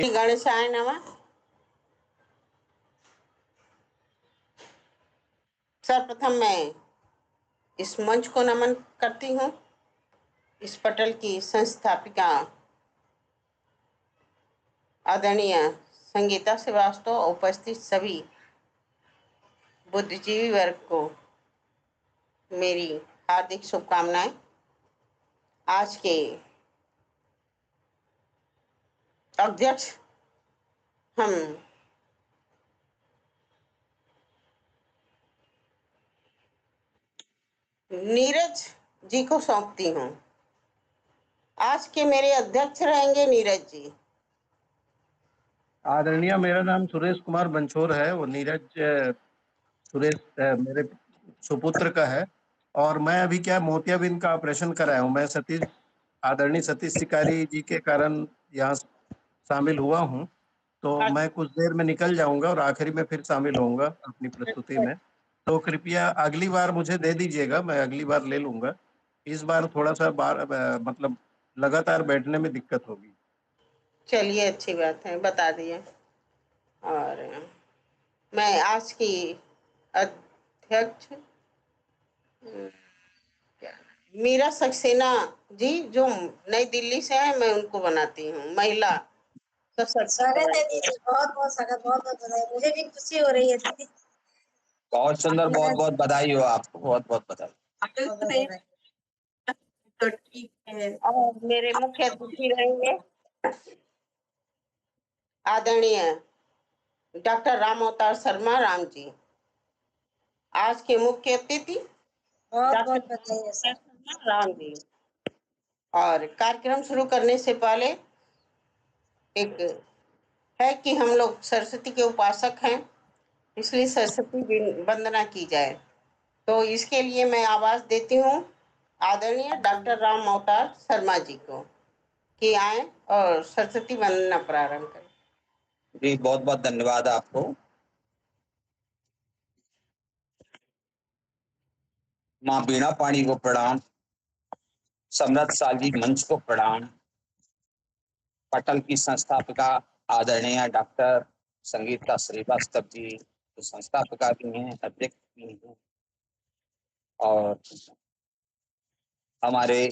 श्री गणेशाय नमः। सर्वप्रथम मैं इस मंच को नमन करती हूँ। इस पटल की संस्थापिका आदरणीय संगीता श्रीवास्तव, उपस्थित सभी बुद्धिजीवी वर्ग को मेरी हार्दिक शुभकामनाएं। आज के अध्यक्ष हम नीरज जी को सौंपती हूँ। आज के मेरे अध्यक्ष रहेंगे नीरज जी। आदरणीय, मेरा नाम सुरेश कुमार बंछोर है। वो नीरज सुरेश मेरे सुपुत्र का है। और मैं अभी क्या मोतियाबिंद का ऑपरेशन कराया हूँ। मैं आदरणीय सतीश शिकारी जी के कारण यहाँ शामिल हुआ हूँ। तो मैं कुछ देर में निकल जाऊंगा और आखिरी में फिर शामिल होऊंगा अपनी प्रस्तुति में। तो कृपया अगली बार मुझे दे दीजिएगा, मैं अगली बार ले लूंगा। इस बार थोड़ा सा मतलब लगातार बैठने में दिक्कत होगी। चलिए, अच्छी बात है, बता दिए। और मैं आज की अध्यक्ष मीरा सक्सेना जी, जो नई दिल्ली से है, मैं उनको बनाती हूँ महिला स्वागत है दीदी, बहुत बहुत स्वागत, बहुत बहुत बधाई। मुझे भी खुशी हो रही है दीदी। बहुत सुंदर, बहुत बहुत बधाई हो आपको, बहुत बहुत बधाई। तो ठीक है। और मेरे मुख्य अतिथि रहेंगे आदरणीय डॉक्टर राम अवतार शर्मा राम जी। आज के मुख्य अतिथि बहुत बहुत बधाई है सर। राम जी। और कार्यक्रम शुरू करने से पहले एक है कि हम लोग सरस्वती के उपासक हैं, इसलिए सरस्वती वंदना की जाए। तो इसके लिए मैं आवाज देती हूँ आदरणीय डॉक्टर राम अवतार शर्मा जी को कि आए और सरस्वती वंदना प्रारंभ करें। जी, बहुत बहुत धन्यवाद आपको। माँ बीणा पाणी को प्रणाम, सम्राट सालजी मंच को प्रणाम, पटल की संस्थापिका आदरणीय डॉक्टर संगीता श्रीवास्तव जी, तो संस्थापिका भी हैं, अध्यक्ष भी हैं, और हमारे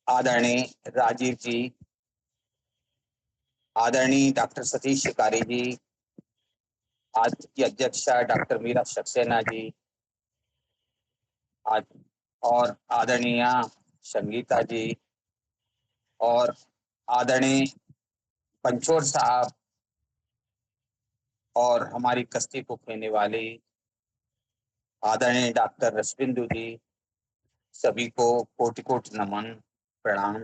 आदरणीय राजीव जी, आदरणीय डॉक्टर सतीश शिकारी जी, आज की अध्यक्षा डॉक्टर मीरा सक्सेना जी, आज और आदरणीय संगीता जी, और आदरणीय पंचोर साहब, और हमारी कश्ती को खेने वाले आदरणीय डॉक्टर रसबिंदु जी, सभी को कोटि कोटि नमन, प्रणाम।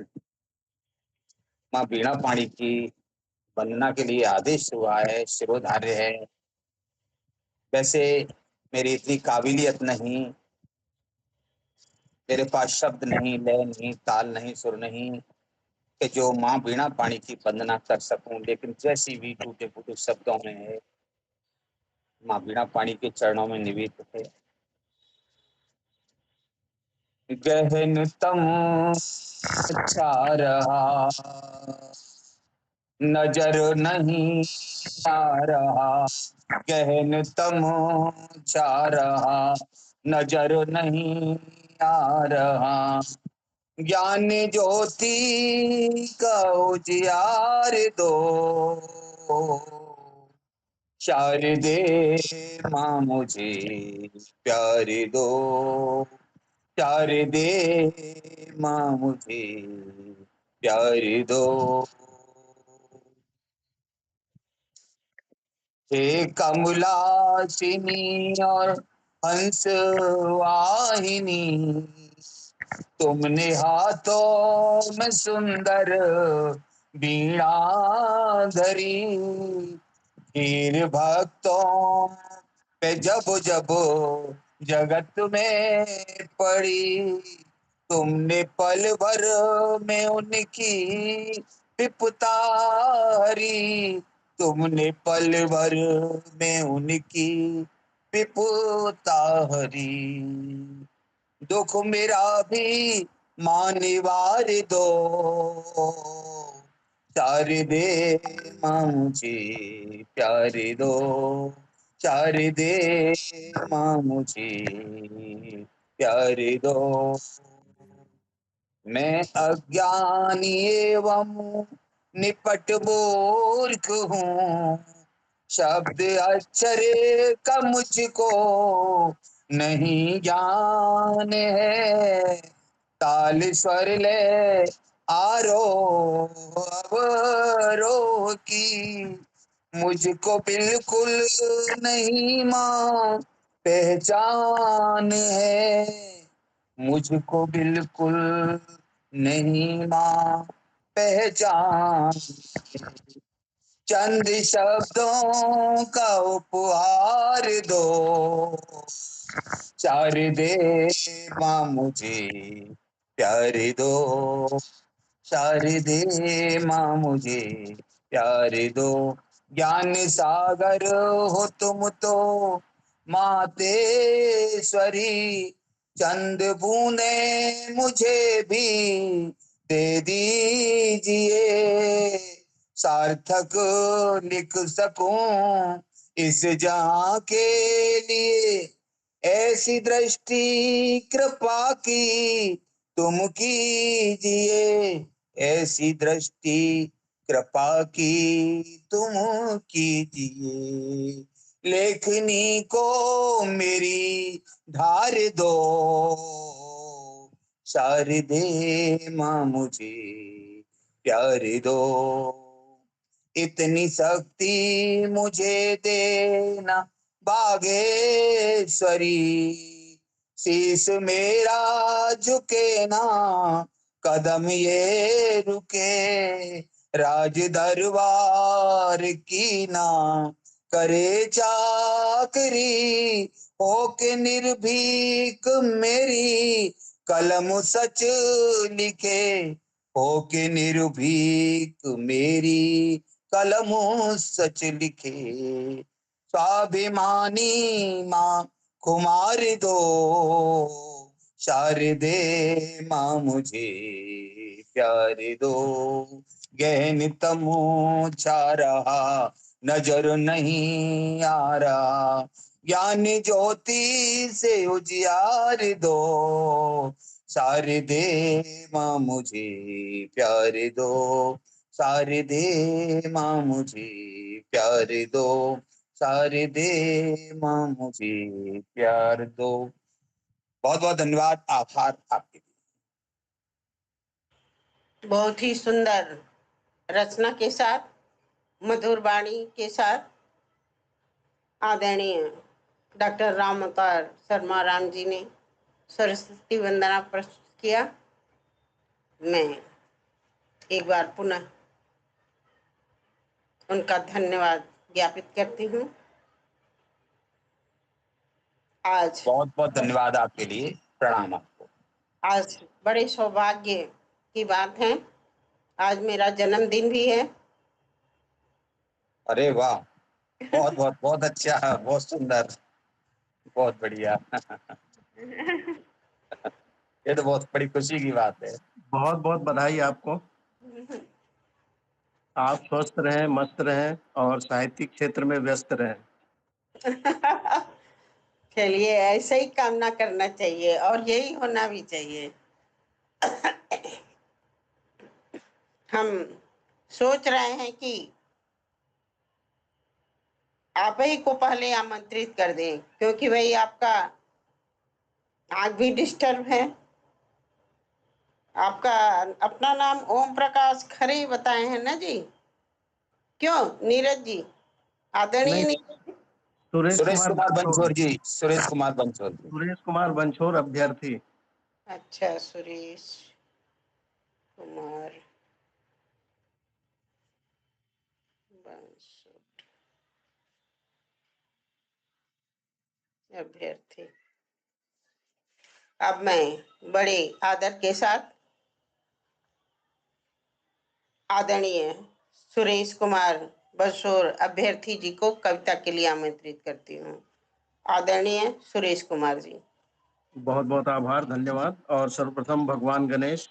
माँ बीणा पाणी की वंदना के लिए आदेश हुआ है, शिरोधार्य है। वैसे मेरी इतनी काबिलियत नहीं, मेरे पास शब्द नहीं, लय नहीं, ताल नहीं, सुर नहीं कि जो माँ बीणा पाणी की वंदना कर सकूं, लेकिन जैसी भी टूटे फूटे शब्दों में है, माँ बीणा पाणी के चरणों में निवेदित है। गहन तम छा रहा, नजर नहीं आ रहा, गहन तम छा रहा, नजर नहीं आ रहा, ज्ञान ज्योति का उजियार दो, शारदे माँ मुझे प्यार दो, शारदे माँ मुझे प्यार दो। हे कमलासिनी और हंस वाहिनी, तुमने हाथों में सुंदर बीणा धरी, हीर भक्तों पे जब जब जगत में पड़ी, तुमने पल भर में उनकी विपता हरी, तुमने पल भर में उनकी विपता हरी, दुख मेरा भी माँ निवार दो, चार दे माँ मुझे प्यार दो, चार दे माँ मुझे प्यार दो। मैं अज्ञानी एवं निपट मूर्ख हूँ, शब्द अक्षर का मुझको नहीं ज्ञान है। ताल स्वर ले आरोह अवरोह की मुझको बिल्कुल नहीं माँ पहचान है। मुझको बिल्कुल नहीं माँ पहचान। चंद शब्दों का उपहार दो, चार दे माँ मुझे प्यार दो, चार दे माँ मुझे प्यार दो। ज्ञान सागर हो तुम तो मातेश्वरी, चंद बूंदे मुझे भी दे दीजिए, सार्थक लिख सकूं इस जहां के लिए। ऐसी दृष्टि कृपा की तुम कीजिए, ऐसी दृष्टि कृपा की तुम कीजिए। लेखनी को मेरी धार दो, शारदे माँ मुझे प्यार दो। इतनी शक्ति मुझे देना बागेश्वरी, शीश मेरा झुके ना कदम ये रुके, राज दरबार की ना करे चाकरी, होके निर्भीक मेरी कलम सच लिखे, होके निर्भीक मेरी कलम सच लिखे। स्वाभिमानी माँ कुमार दो, शारदे माँ मुझे प्यार दो। गहन तमो छा रहा नजर नहीं आ रहा, ज्ञान ज्योति से उजियार दो, शारदे माँ मुझे प्यार दो, शारदे माँ मुझे प्यार दो, शारदे माँ मुझे प्यार दो। बहुत बहुत धन्यवाद, आभार आपके। बहुत ही सुंदर रचना के साथ, मधुर वाणी के साथ आदरणीय डॉक्टर राम अवतार शर्मा राम जी ने सरस्वती वंदना प्रस्तुत किया। मैं एक बार पुनः उनका धन्यवाद ज्ञापित करती हूँ। आज बहुत बहुत धन्यवाद आपके लिए, प्रणाम आपको। आज बड़े सौभाग्य की बात है, आज मेरा जन्मदिन भी है। अरे वाह, बहुत बहुत बहुत अच्छा, बहुत सुंदर, बहुत बढ़िया। ये तो बहुत बड़ी खुशी की बात है। बहुत बहुत बधाई आपको। आप स्वस्थ रहें, मस्त रहें और साहित्यिक क्षेत्र में व्यस्त रहें। चलिए, ऐसे ही कामना करना चाहिए और यही होना भी चाहिए। हम सोच रहे हैं कि आप ही को पहले आमंत्रित कर दें, क्योंकि भाई आपका आँख भी डिस्टर्ब है। आपका अपना नाम ओम प्रकाश खरे ही बताए हैं ना जी? क्यों नीरज जी, आदरणीय नहीं, नीरज? सुरेश सुरेश कुमार कुमार बंछोर। बंसोर जी, सुरेश कुमार बंसोर जी। सुरेश कुमार बंछोर अभ्यर्थी। अच्छा, सुरेश कुमार बंसोर अभ्यर्थी। अब मैं बड़े आदर के साथ आदरणीय सुरेश कुमार बंसोर अभ्यर्थी जी को कविता के लिए आमंत्रित करती हूँ। आदरणीय सुरेश कुमार जी। बहुत बहुत आभार, धन्यवाद। और सर्वप्रथम भगवान गणेश,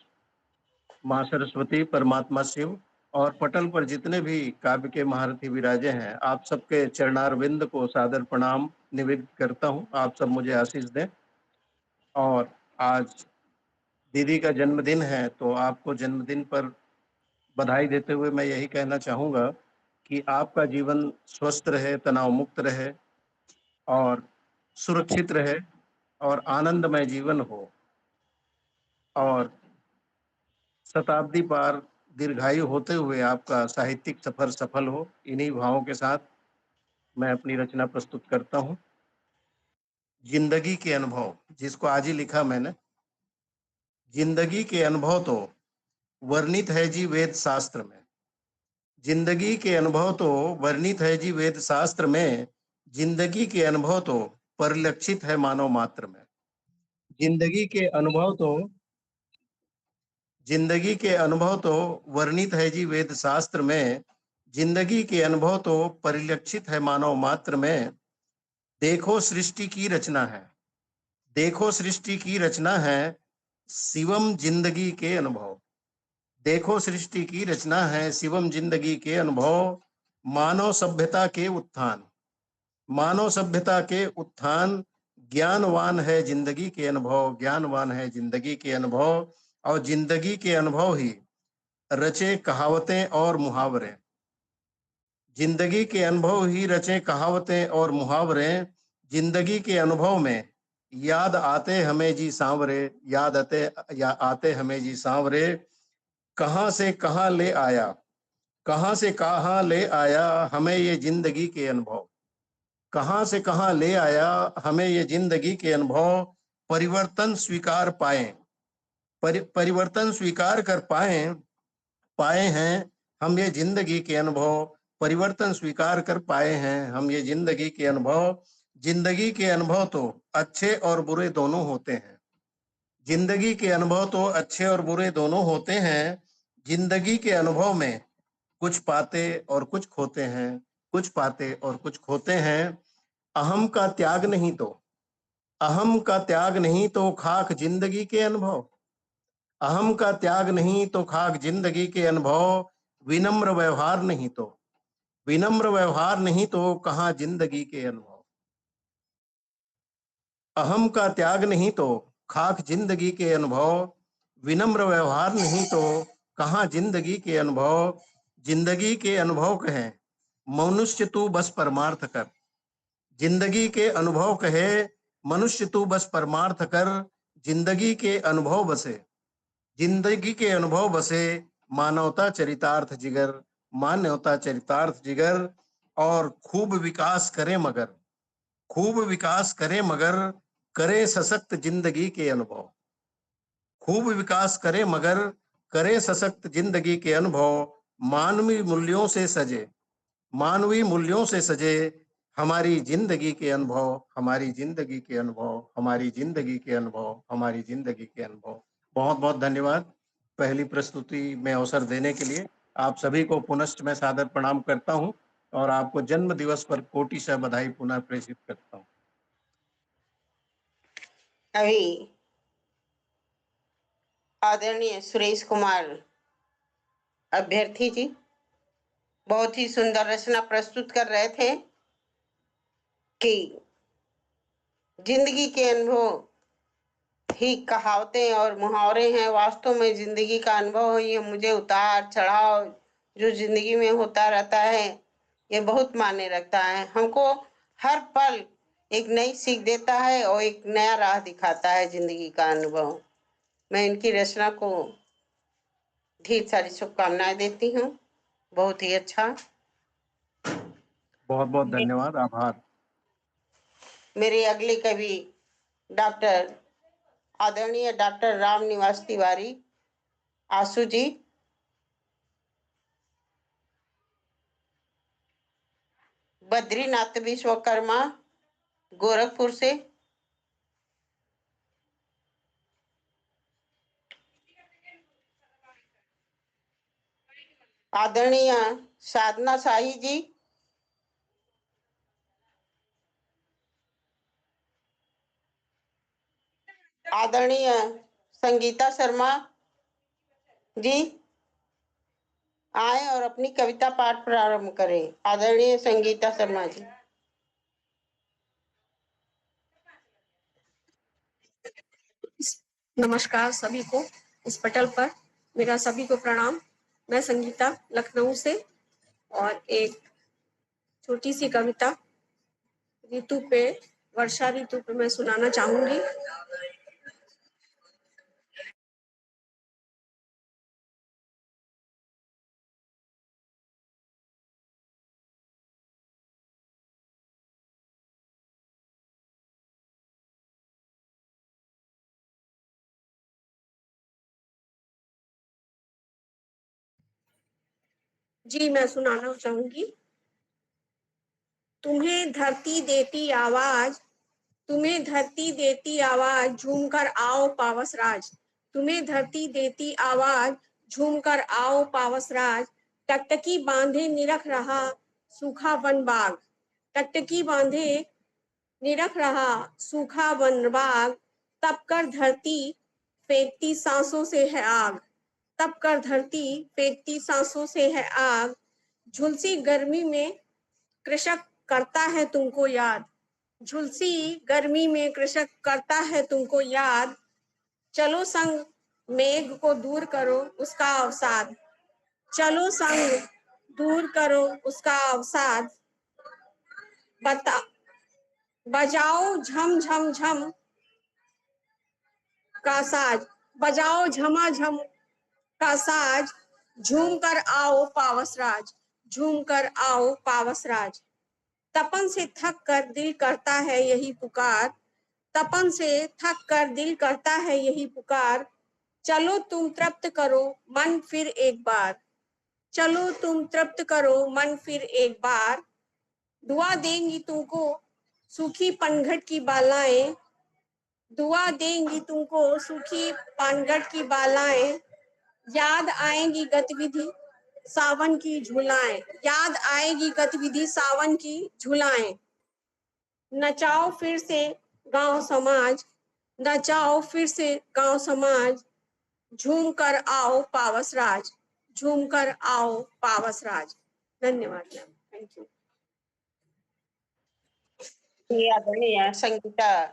माँ सरस्वती, परमात्मा शिव और पटल पर जितने भी काव्य के महारथी विराजे हैं, आप सबके चरणारविंद को सादर प्रणाम निवेदित करता हूँ। आप सब मुझे आशीष दें। और आज दीदी का जन्मदिन है, तो आपको जन्मदिन पर बधाई देते हुए मैं यही कहना चाहूँगा कि आपका जीवन स्वस्थ रहे, तनाव मुक्त रहे और सुरक्षित रहे और आनंदमय जीवन हो और शताब्दी पार दीर्घायु होते हुए आपका साहित्यिक सफर सफल हो। इन्हीं भावों के साथ मैं अपनी रचना प्रस्तुत करता हूँ। जिंदगी के अनुभव, जिसको आज ही लिखा मैंने। जिंदगी के अनुभव तो वर्णित है जी वेद शास्त्र में। जिंदगी के अनुभव तो वर्णित है जी वेद शास्त्र में। जिंदगी के अनुभव तो परिलक्षित है मानव मात्र में। जिंदगी के अनुभव तो जिंदगी के अनुभव तो वर्णित है जी वेद शास्त्र में। जिंदगी के अनुभव तो परिलक्षित है मानव मात्र में। देखो सृष्टि की रचना है, देखो सृष्टि की रचना है, शिवम जिंदगी के अनुभव। देखो सृष्टि की रचना है, शिवम जिंदगी के अनुभव। मानव सभ्यता के उत्थान, मानव सभ्यता के उत्थान। ज्ञानवान है जिंदगी के अनुभव, ज्ञानवान है जिंदगी के अनुभव। और जिंदगी के अनुभव ही रचे कहावतें और मुहावरे। जिंदगी के अनुभव ही रचे कहावतें और मुहावरे। जिंदगी के अनुभव में याद आते हमें जी सांवरे, याद आते हमें जी सांवरे। कहाँ से कहाँ ले आया, कहाँ से कहाँ ले आया हमें ये जिंदगी के अनुभव। कहाँ से कहाँ ले आया हमें ये जिंदगी के अनुभव। परिवर्तन स्वीकार पाए, परिवर्तन स्वीकार कर पाए, पाए हैं हम ये जिंदगी के अनुभव। परिवर्तन स्वीकार कर पाए हैं हम ये जिंदगी के अनुभव। जिंदगी के अनुभव तो अच्छे और बुरे दोनों होते हैं। जिंदगी के अनुभव तो अच्छे और बुरे दोनों होते हैं। जिंदगी के अनुभव में कुछ पाते और कुछ खोते हैं, कुछ पाते और कुछ खोते हैं। अहम का त्याग नहीं तो, अहम का त्याग नहीं तो खाक जिंदगी के अनुभव। अहम का त्याग नहीं तो खाक जिंदगी के अनुभव। विनम्र व्यवहार नहीं तो, विनम्र व्यवहार नहीं तो कहाँ जिंदगी के अनुभव। अहम का त्याग नहीं तो खाक जिंदगी के अनुभव। विनम्र व्यवहार नहीं तो कहाँ जिंदगी के अनुभव। जिंदगी के अनुभव कहें मनुष्य तू बस परमार्थ कर। जिंदगी के अनुभव कहे मनुष्य तू बस परमार्थ कर। जिंदगी के अनुभव बसे, जिंदगी के अनुभव बसे। मानवता चरितार्थ जिगर, मानवता चरितार्थ जिगर। और खूब विकास करे मगर, खूब विकास करे मगर करे सशक्त जिंदगी के अनुभव। खूब विकास करे मगर करे सशक्त जिंदगी के अनुभव। मानवीय मूल्यों से सजे, मानवीय मूल्यों से सजे हमारी जिंदगी के अनुभव, हमारी जिंदगी के अनुभव, हमारी जिंदगी के अनुभव, हमारी जिंदगी के अनुभव। बहुत बहुत धन्यवाद पहली प्रस्तुति में अवसर देने के लिए। आप सभी को पुनश्च मैं सादर प्रणाम करता हूं और आपको जन्म दिवस पर कोटि बधाई पुनः प्रेषित करता हूं। अभी आदरणीय सुरेश कुमार अभ्यर्थी जी बहुत ही सुंदर रचना प्रस्तुत कर रहे थे कि जिंदगी के अनुभव ही कहावतें और मुहावरे हैं। वास्तव में जिंदगी का अनुभव ही मुझे उतार चढ़ाव जो जिंदगी में होता रहता है ये बहुत मायने रखता है। हमको हर पल एक नई सीख देता है और एक नया राह दिखाता है जिंदगी का अनुभव। मैं इनकी रचना को ढेर सारी शुभकामनाएं देती हूँ। बहुत ही अच्छा। बहुत बहुत धन्यवाद, आभार। मेरे अगले कवि डॉक्टर आदरणीय डॉक्टर राम निवास तिवारी आशु जी, बद्रीनाथ विश्वकर्मा गोरखपुर से, आदरणीय साधना शाही जी, आदरणीय संगीता शर्मा जी, आए और अपनी कविता पाठ प्रारंभ करें। आदरणीय संगीता शर्मा जी। नमस्कार सभी को। इस पटल पर मेरा सभी को प्रणाम। मैं संगीता लखनऊ से और एक छोटी सी कविता ऋतु पे, वर्षा ऋतु पे मैं सुनाना चाहूंगी। जी मैं सुनाना चाहूंगी। तुम्हें धरती देती आवाज, तुम्हें धरती देती आवाज, झूमकर आओ पावस राज। तुम्हें धरती देती आवाज, झूमकर आओ पावस राज। टकटकी बांधे निरख रहा सूखा वन बाग, टकटकी बांधे निरख रहा सूखा वन बाग। तप कर धरती फेंकती सांसों से है आग, तप कर धरती फेंकती सांसों से है आग। झुलसी गर्मी में कृषक करता है तुमको याद, झुलसी गर्मी में कृषक करता है तुमको याद। चलो संग मेघ को दूर करो उसका अवसाद, चलो संग दूर करो उसका अवसाद। बता बजाओ झम झम झम का साज, बजाओ झमाझम का साज। झूम कर आओ पावस राज, झूम कर आओ पावस राज। तपन से थक कर दिल करता है यही पुकार, तपन से थक कर दिल करता है यही पुकार। चलो तुम तृप्त करो मन फिर एक बार, चलो तुम तृप्त करो मन फिर एक बार। दुआ देंगी तुमको सूखी पनघट की बालाएं, दुआ देंगी तुमको सूखी पनघट की बालाएं। याद आएगी गतिविधि सावन की झूलाएं, याद आएगी गतिविधि सावन की झूलाएं। नचाओ फिर से गांव समाज, नचाओ फिर से गांव समाज। झूम कर आओ पावस राज, झूम कर आओ पावस राज। धन्यवाद मैम, थैंक यू। आदरणीय संगीता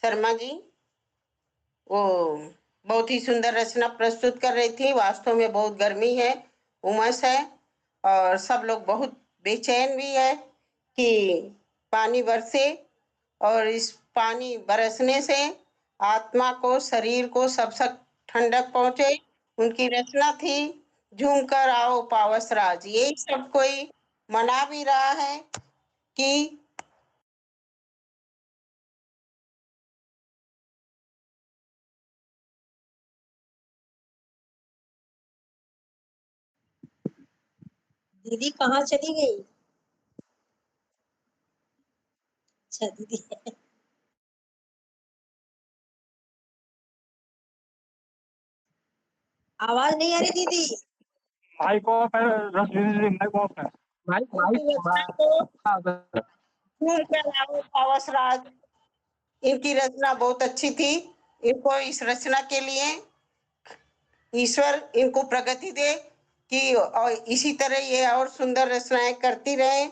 शर्मा जी वो बहुत ही सुंदर रचना प्रस्तुत कर रही थी। वास्तव में बहुत गर्मी है, उमस है और सब लोग बहुत बेचैन भी है कि पानी बरसे और इस पानी बरसने से आत्मा को, शरीर को सब ठंडक पहुंचे। उनकी रचना थी झूम कर आओ पावस राज। यही सब कोई मना भी रहा है कि दीदी कहाँ चली गई? अच्छा दीदी आवाज नहीं आ रही दीदी। माइक ऑफ है, माइक ऑफ है। इनकी रचना को झूम कर आओ पावस राज, इनकी रचना बहुत अच्छी थी। इनको इस रचना के लिए ईश्वर इनको प्रगति दे कि और इसी तरह ये और सुंदर रचनाएं करती रहें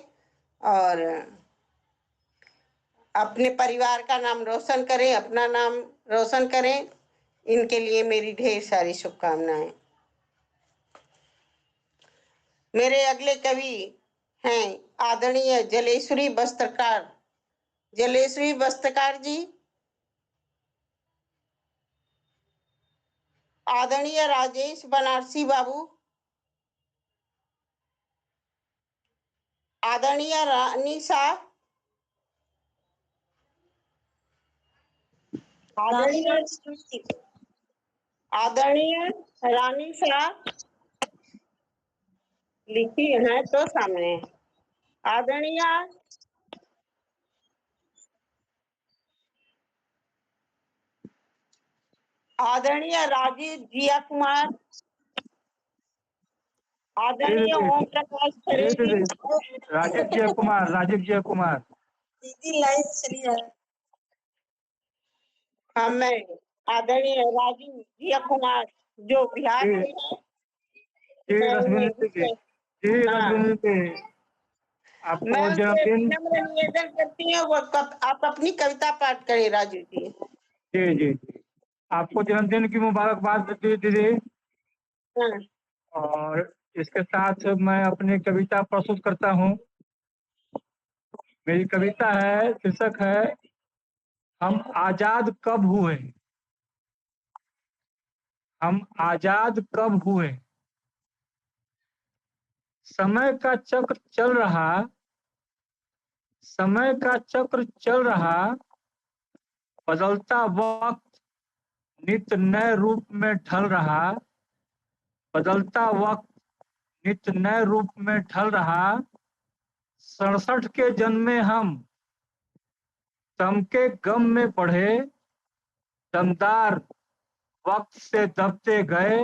और अपने परिवार का नाम रोशन करें, अपना नाम रोशन करें। इनके लिए मेरी ढेर सारी शुभकामनाएं। मेरे अगले कवि हैं आदरणीय जलेश्वरी वस्त्रकार, जलेश्वरी वस्त्रकार जी। आदरणीय राजेश बनारसी बाबू, आदरणीय रानी शाह, आदरणीय रानी शाह लिखी है तो सामने। आदरणीय आदरणीय राजीव जिया कुमार, आदरणीय ओम प्रकाश खरे, राजीव जय कुमार, राजीव जय कुमार। दीदी लाइन से चली जा। हाँ मैं आदरणीय राजीव जिया कुमार जो बिहार के हैं, जी मैं रश्मि जी, जी हाँ रश्मि जी, मैं आपको उनसे जन्मदिन, विनम्र निवेदन करती हूँ, वो आप अपनी कविता पाठ करें राजू जी। जी जी जी, आपको जन्मदिन की मुबारकबाद दीदी। हाँ और इसके साथ मैं अपनी कविता प्रस्तुत करता हूँ। मेरी कविता है, शीर्षक है हम आजाद कब हुए। हम आजाद कब हुए। समय का चक्र चल रहा, समय का चक्र चल रहा, बदलता वक्त नित्य नए रूप में ढल रहा, बदलता वक्त नित्य नए रूप में ढल रहा। 67 के जन्मे हम दम के गम में बढ़े, दमदार वक्त से दबते गए,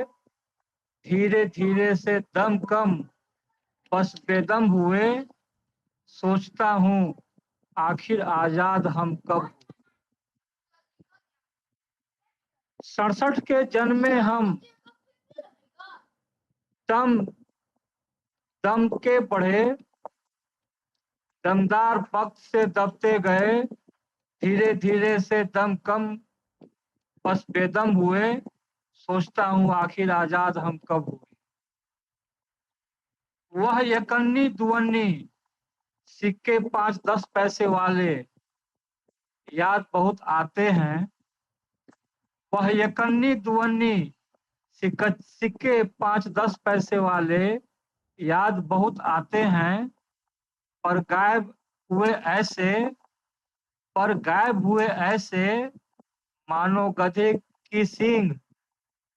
धीरे धीरे से दम कम बस बेदम हुए। सोचता हूँ आखिर आजाद हम कब। 67 के जन्मे हम दम दम के बढ़े, दमदार वक्त से दबते गए, धीरे धीरे से दम कम बस बेदम हुए। सोचता हूँ आखिर आजाद हम कब हुए। वह यकन्नी दुअन्नी सिक्के 5-10 पैसे वाले याद बहुत आते हैं। वह यकन्नी दुअन्नी सिक्के 5-10 पैसे वाले याद बहुत आते हैं। पर गायब हुए ऐसे, पर गायब हुए ऐसे मानो गधे की सींग,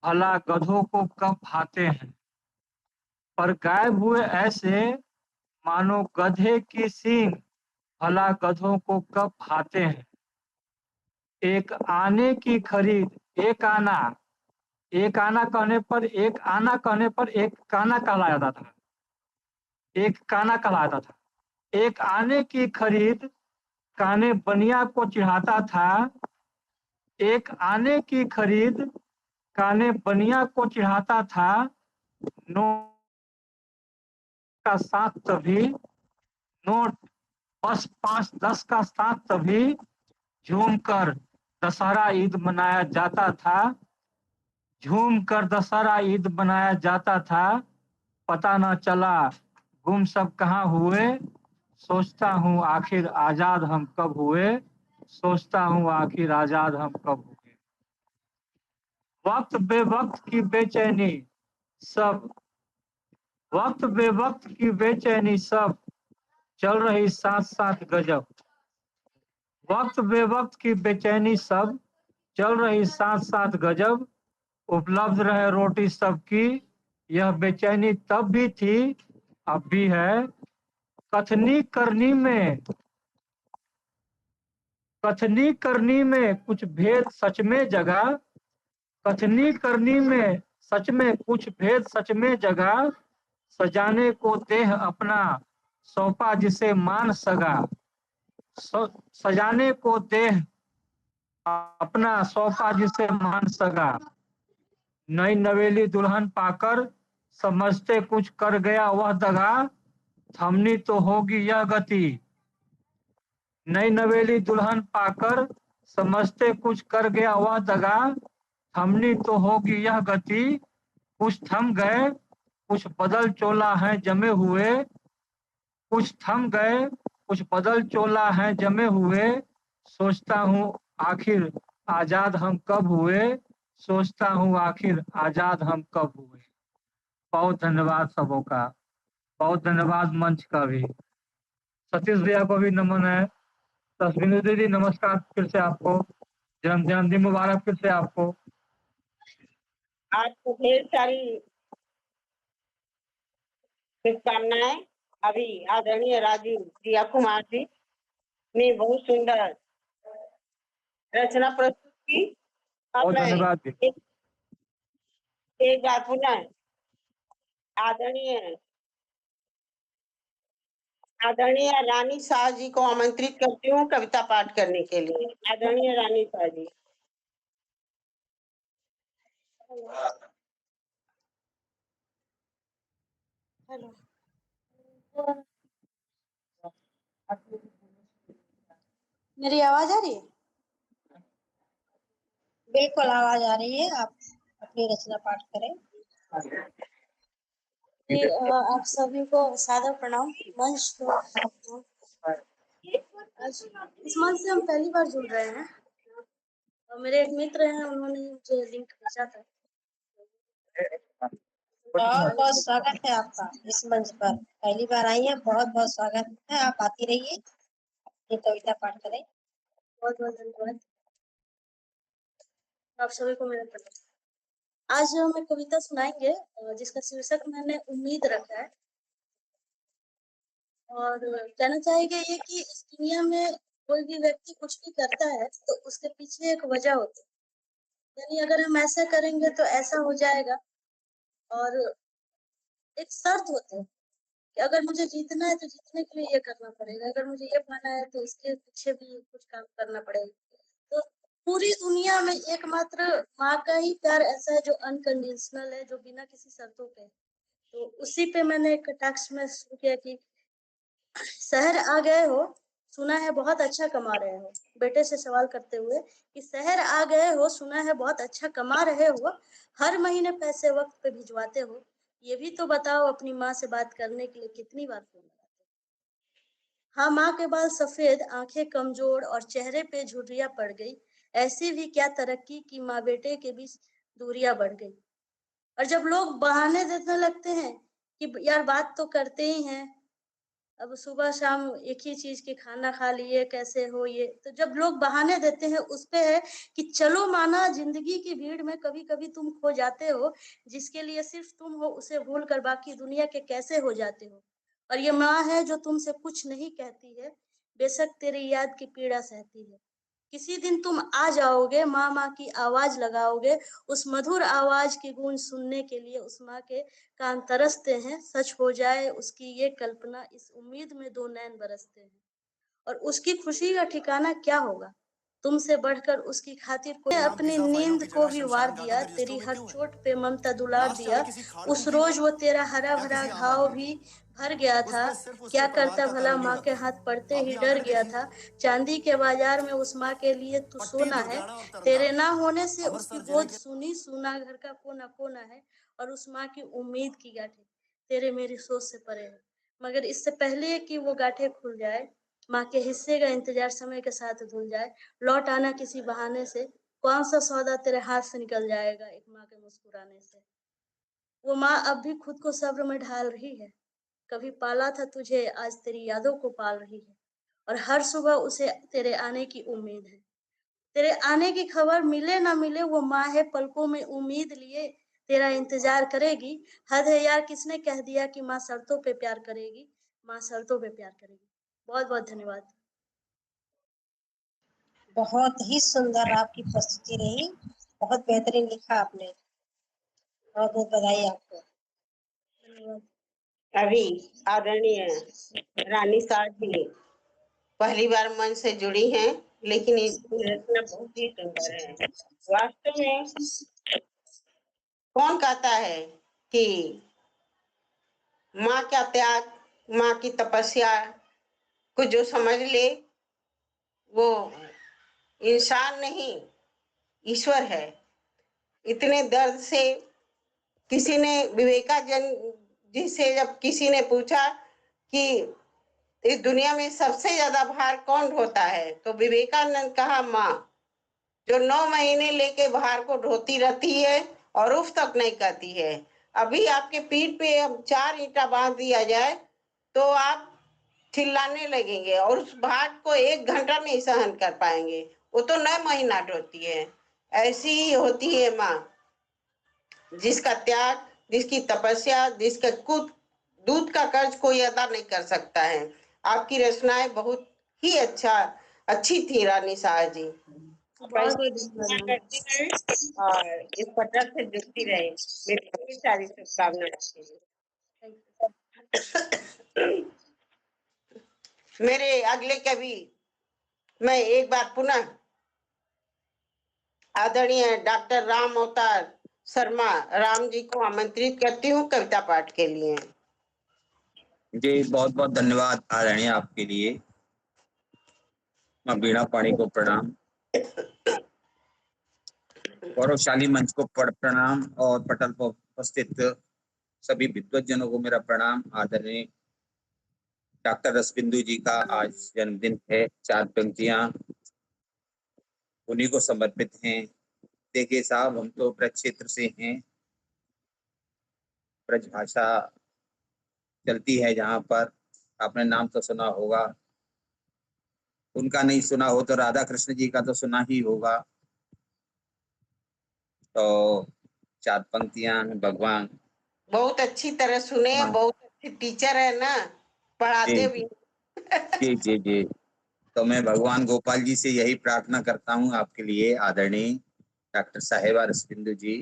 भला गधों को कब भाते हैं। पर गायब हुए ऐसे मानो गधे की सींग, भला गधों को कब भाते हैं। एक आने की खरीद, एक आना कहने पर, एक आना कहने पर एक काना कहलाता था, एक काना कहलाता था। एक आने की खरीद काने बनिया को चिढ़ाता था। एक आने की खरीद काने बनिया को चिढ़ाता था। नोट का साथ तभी, नोट बस 5-10 का साथ तभी झूम कर दशहरा ईद मनाया जाता था। झूम कर दशहरा ईद मनाया जाता था। पता न चला गुम सब कहाँ हुए। सोचता हूँ आखिर आजाद हम कब हुए। सोचता हूँ आखिर आजाद हम कब हुए। वक्त बेवक्त की बेचैनी सब, वक्त बेवक्त की बेचैनी सब चल रही साथ साथ गजब। वक्त बेवक्त की बेचैनी सब चल रही साथ साथ गजब। उपलब्ध रहे रोटी सबकी, यह बेचैनी तब भी थी अब भी है। कथनी करनी में, कथनी करनी में कुछ भेद सच में जगा। कथनी करनी में सच में कुछ भेद सच में जगा। सजाने को देह अपना सौंपा जिसे मान सगा। सजाने को देह अपना सौंपा जिसे मान सगा। नई नवेली दुल्हन पाकर समझते कुछ कर गया वह दगा। थमनी तो होगी यह गति। नई नवेली दुल्हन पाकर समझते कुछ कर गया वह दगा। थमनी तो होगी यह गति। कुछ थम गए कुछ बदल चोला है जमे हुए। कुछ थम गए कुछ बदल चोला है जमे हुए। सोचता हूँ आखिर आजाद हम कब हुए। सोचता हूँ आखिर आजाद हम कब हुए। बहुत धन्यवाद सबों का, बहुत धन्यवाद मंच का भी। सतीश भैया को भी नमन है। तस्वीर दीदी नमस्कार फिर से आपको, जन्मदिन मुबारक फिर से आपको। आपको ढेर सारी शुभकामनाएं। अभी आदरणीय राजू दिया कुमार जी ने बहुत सुंदर रचना प्रस्तुत की। अब बहुत मैं धन्यवाद जी। एक बार पुनः आदरणीय आदरणीय रानी शाह जी को आमंत्रित करती हूँ कविता पाठ करने के लिए। आदरणीय रानी शाह जी। हेलो। मेरी आवाज आ रही है? बिल्कुल आवाज आ रही है। आप अपनी रचना पाठ करें। जी, आप सभी को सादर प्रणाम। मंच को आज इस मंच से हम पहली बार जुड़ रहे हैं और मेरे एक मित्र हैं, उन्होंने मुझे लिंक भेजा था। बहुत बहुत स्वागत है आपका इस मंच पर। पहली बार आई है, बहुत बहुत स्वागत है। आप आती रहिए, ये कविता पाठ करें। बहुत बहुत धन्यवाद आप सभी को मेरा प्रणाम। आज हम एक कविता सुनाएंगे जिसका शीर्षक मैंने उम्मीद रखा है। और कहना चाहेंगे ये कि इस दुनिया में कोई भी व्यक्ति कुछ भी करता है तो उसके पीछे एक वजह होती है। यानी अगर हम ऐसा करेंगे तो ऐसा हो जाएगा। और एक शर्त होती है कि अगर मुझे जीतना है तो जीतने के लिए ये करना पड़ेगा, अगर मुझे ये पाना है तो इसके पीछे भी कुछ काम करना पड़ेगा। तो पूरी दुनिया में एकमात्र माँ का ही प्यार ऐसा है जो अनकंडीशनल है, जो बिना किसी शर्तों के। तो उसी पे मैंने एक कटाक्ष में शुरू किया कि शहर आ गए हो, सुना है बहुत अच्छा कमा रहे हो। बेटे से सवाल करते हुए कि शहर आ गए हो, सुना है बहुत अच्छा कमा रहे हो, हर महीने पैसे वक्त पे भिजवाते हो, ये भी तो बताओ अपनी माँ से बात करने के लिए कितनी बार फोन लगाते हो। हाँ, माँ के बाल सफेद, आंखें कमजोर और चेहरे पे झुर्रियां पड़ गई। ऐसी भी क्या तरक्की की माँ बेटे के बीच दूरियां बढ़ गई। और जब लोग बहाने देने लगते हैं कि यार बात तो करते ही हैं, अब सुबह शाम एक ही चीज के खाना खा लिए, कैसे हो ये, तो जब लोग बहाने देते हैं उस पे है कि चलो माना जिंदगी की भीड़ में कभी कभी तुम खो जाते हो, जिसके लिए सिर्फ तुम हो उसे भूल कर बाकी दुनिया के कैसे हो जाते हो। और ये माँ है जो तुमसे कुछ नहीं कहती है, बेशक तेरी याद की पीड़ा सहती है। किसी दिन तुम आ जाओगे, माँ माँ की आवाज लगाओगे, उस मधुर आवाज की गूंज सुनने के लिए उस माँ के कान तरसते हैं। सच हो जाए उसकी ये कल्पना, इस उम्मीद में दो नैन बरसते हैं। और उसकी खुशी का ठिकाना क्या होगा, तुमसे बढ़कर उसकी खातिर को अपनी नींद को भी वार दिया, तेरी हर चोट पे ममता दुलार दिया। उस रोज वो तेरा हरा भरा घाव भी भर गया था, क्या करता भला माँ के हाथ पड़ते ही डर गया था। चांदी के बाजार में उस माँ के लिए तू सोना है, तेरे ना होने से उसकी गोद सुनी, सूना घर का कोना कोना है। और उस माँ की उम्मीद की गांठें तेरे मेरी सोच से परे है। मगर इससे पहले कि वो गांठें खुल जाए, माँ के हिस्से का इंतजार समय के साथ धुल जाए। लौट आना किसी बहाने से, कौन सा सौदा तेरे हाथ से निकल जाएगा एक माँ के मुस्कुराने से। वो माँ अब भी खुद को सब्र में ढाल रही है, कभी पाला था तुझे आज तेरी यादों को पाल रही है। और हर सुबह उसे तेरे आने की उम्मीद है, तेरे आने की खबर मिले ना मिले, वो माँ है पलकों में उम्मीद लिए तेरा इंतजार करेगी। हद है यार, किसने कह दिया कि माँ शर्तों पे प्यार करेगी, माँ शर्तों पे प्यार करेगी। बहुत बहुत धन्यवाद। बहुत ही सुंदर आपकी प्रस्तुति रही, बहुत बेहतरीन लिखा आपने। बहुत बहुत बधाई आपको। धन्यवाद। अभी आदरणीय रानी साहब जी पहली बार मन से जुड़ी हैं, लेकिन इनकी रचना बहुत ही सुंदर है। वास्तव में कौन कहता है कि माँ का त्याग, माँ की तपस्या को जो समझ ले वो इंसान नहीं ईश्वर है। इतने दर्द से किसी ने विवेकानंद जी से जब किसी ने पूछा कि इस दुनिया में सबसे ज्यादा भार कौन ढोता है, तो विवेकानंद कहा माँ, जो 9 महीने लेके भार को ढोती रहती है और उफ तक नहीं करती है। अभी आपके पीठ पे अब 4 ईंटा बांध दिया जाए तो आप चिल्लाने लगेंगे और उस भार को 1 घंटा नहीं सहन कर पाएंगे। वो तो 9 महीना ढोती है। ऐसी ही होती है माँ, जिसका त्याग, जिसकी तपस्या, जिसका कुछ दूध का कर्ज कोई अदा नहीं कर सकता है। आपकी रचनाएं बहुत ही अच्छी थी रानी शाह जी। करती रहे और इस पत्र से जुड़ती रहे। मेरी बहुत सारी शुभकामनाएं आपके लिए। मेरे अगले कवि मैं एक बार पुनः आदरणीय डॉक्टर राम अवतार शर्मा राम जी को आमंत्रित करती हूँ कविता पाठ के लिए। जी बहुत बहुत धन्यवाद आदरणीय आपके लिए। माँ बीणा पाणी को प्रणाम, गौरवशाली मंच को प्रणाम और पटल पर उपस्थित सभी विद्वज्जनों को मेरा प्रणाम। आदरणीय डॉक्टर रसबिंदु जी का आज जन्मदिन है। 4 पंक्तियां उन्हीं को समर्पित हैं। देखिए साहब, हम तो ब्रज क्षेत्र से हैं, ब्रज भाषा चलती है जहाँ पर। आपने नाम तो सुना होगा, उनका नहीं सुना हो तो राधा कृष्ण जी का तो सुना ही होगा। तो 4 पंक्तियां भगवान। बहुत अच्छी तरह सुने, हाँ, बहुत अच्छे टीचर है ना, पढ़ाते भी। जी जी जी। तो मैं भगवान गोपाल जी से यही प्रार्थना करता हूँ आपके लिए आदरणीय डॉक्टर साहेबा रसबिंदु जी,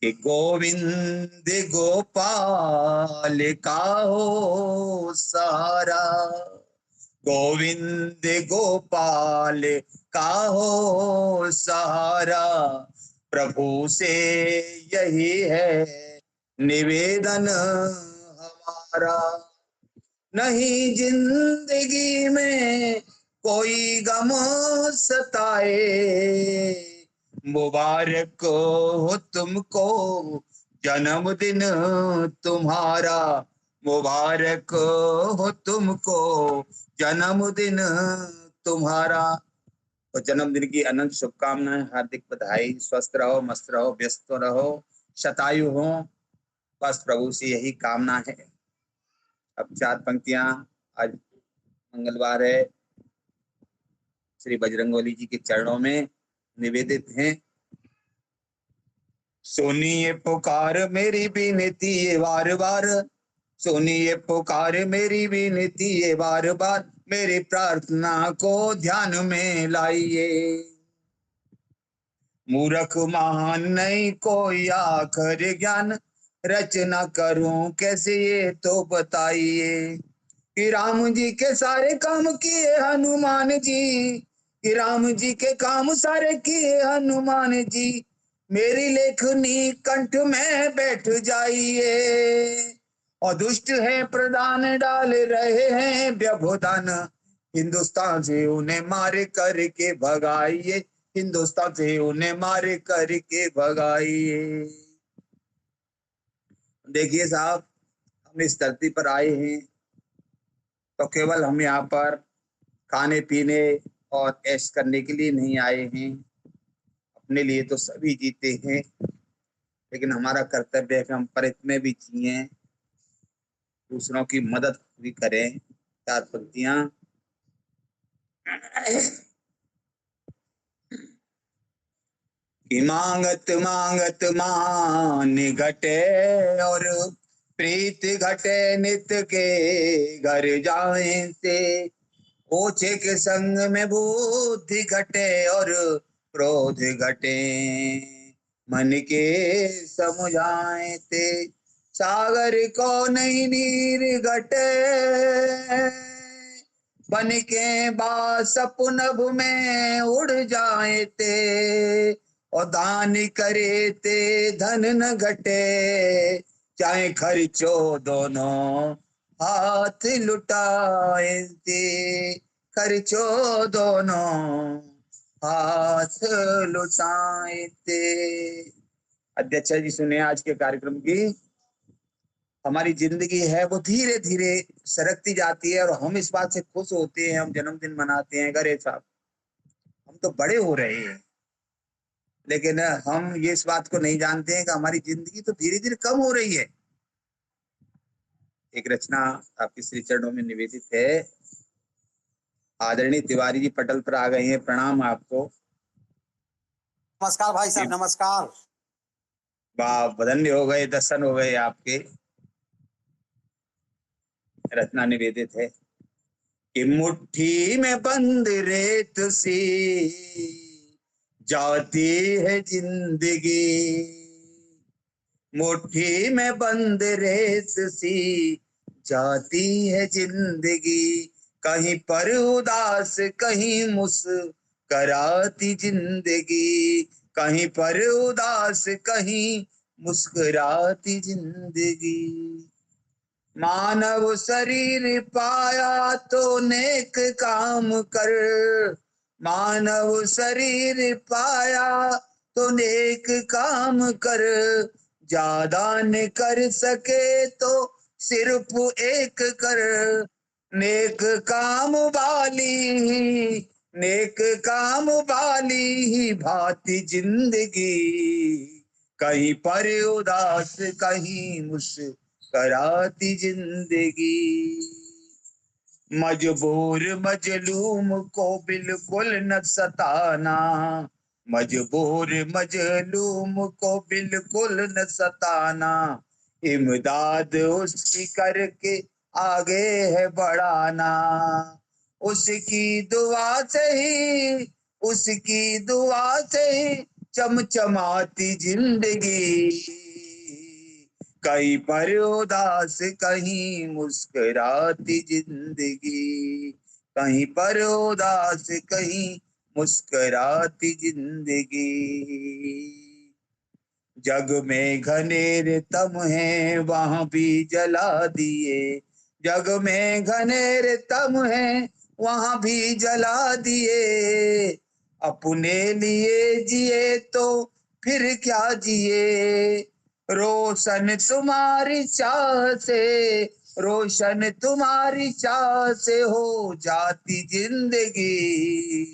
कि गोविंद गोपाल का हो सारा, गोविंद गोपाल का हो सहारा, प्रभु से यही है निवेदन हमारा। नहीं जिंदगी में कोई गम सताए, मुबारक हो तुमको जन्मदिन तुम्हारा, मुबारक हो तुमको जन्मदिन तुम्हारा। तो जन्मदिन की अनंत शुभकामनाएं, हार्दिक बधाई। स्वस्थ रहो, मस्त रहो, व्यस्त रहो, शतायु हो, बस प्रभु से यही कामना है। अब 4 पंक्तियां आज मंगलवार है, श्री बजरंगबली जी के चरणों में निवेदित हैं। सुनिए पुकार मेरी विनती ये बार बार, सुनिए पुकार मेरी विनती ये बार बार, मेरी प्रार्थना को ध्यान में लाइए। मूर्ख महान नहीं कोई आखिर ज्ञान, रचना करूं कैसे ये तो बताइए। कि राम जी के सारे काम किए हनुमान जी, कि राम जी के काम सारे किए हनुमान जी, मेरी लेखनी कंठ में बैठ जाइए। और दुष्ट है प्रधान डाल रहे हैं व्यवधान, हिंदुस्तान से उन्हें मार करके भगाइए, हिंदुस्तान से उन्हें मार करके भगाइए। देखिए साहब, हम इस धरती पर आए हैं तो केवल हम यहाँ पर खाने पीने और ऐश करने के लिए नहीं आए हैं। अपने लिए तो सभी जीते हैं, लेकिन हमारा कर्तव्य है कि हम परित में भी जिए, दूसरों की मदद भी करें। 4 पंक्तियां। कि मांगत मांगत मान घटे और प्रीत घटे नित्य के घर जाए से, ओछे के संग में बुद्धि घटे और क्रोध घटे, मन के समुझाए ते सागर को नहीं नीर घटे, बन के बासप नभ में उड़ जाए ते, और दान करे ते धन न घटे, चाहे खर्चो दोनों हाथ लुटाए ते, खर्चो दोनों हाथ लुटाए ते। अध्यक्ष जी सुनिए आज के कार्यक्रम की। हमारी जिंदगी है वो धीरे धीरे सरकती जाती है और हम इस बात से खुश होते हैं, हम जन्मदिन मनाते हैं। अरे साहब, हम तो बड़े हो रहे हैं, लेकिन हम ये इस बात को नहीं जानते हैं कि हमारी जिंदगी तो धीरे धीरे कम हो रही है। एक रचना आपके श्री चरणों में निवेदित है। आदरणीय तिवारी जी पटल पर आ गए हैं, प्रणाम आपको। नमस्कार भाई साहब, नमस्कार। वाह, धन्य हो गए, दर्शन हो गए आपके। रचना निवेदित है कि मुट्ठी में बंद रेत सी जाती है जिंदगी, मुट्ठी में बंद रेत सी जाती है जिंदगी, कहीं पर उदास कहीं मुस्कुराती जिंदगी, कहीं पर उदास कहीं मुस्कुराती जिंदगी। मानव शरीर पाया तो नेक काम कर, मानव शरीर पाया तो नेक काम कर, ज्यादा न कर सके तो सिर्फ एक कर, नेक काम वाली, नेक काम वाली ही भाती जिंदगी, कहीं पर उदास कहीं मुस्कुराती जिंदगी, मजबूर मजलूम को बिल्कुल न सताना, मजबूर मजलूम को बिल्कुल न सताना, इमदाद उसकी करके आगे है बढ़ाना, उसकी दुआ से ही, उसकी दुआ से ही चमचमाती जिंदगी, कहीं पर उदास कहीं मुस्कुराती जिंदगी, कहीं पर उदास कहीं मुस्कुराती जिंदगी, जग में घनेर तम है वहां भी जला दिए, जग में घनेर तम है वहां भी जला दिए, अपने लिए जिए तो फिर क्या जिए, रोशन तुम्हारी चाह से, रोशन तुम्हारी चाह से हो जाती जिंदगी,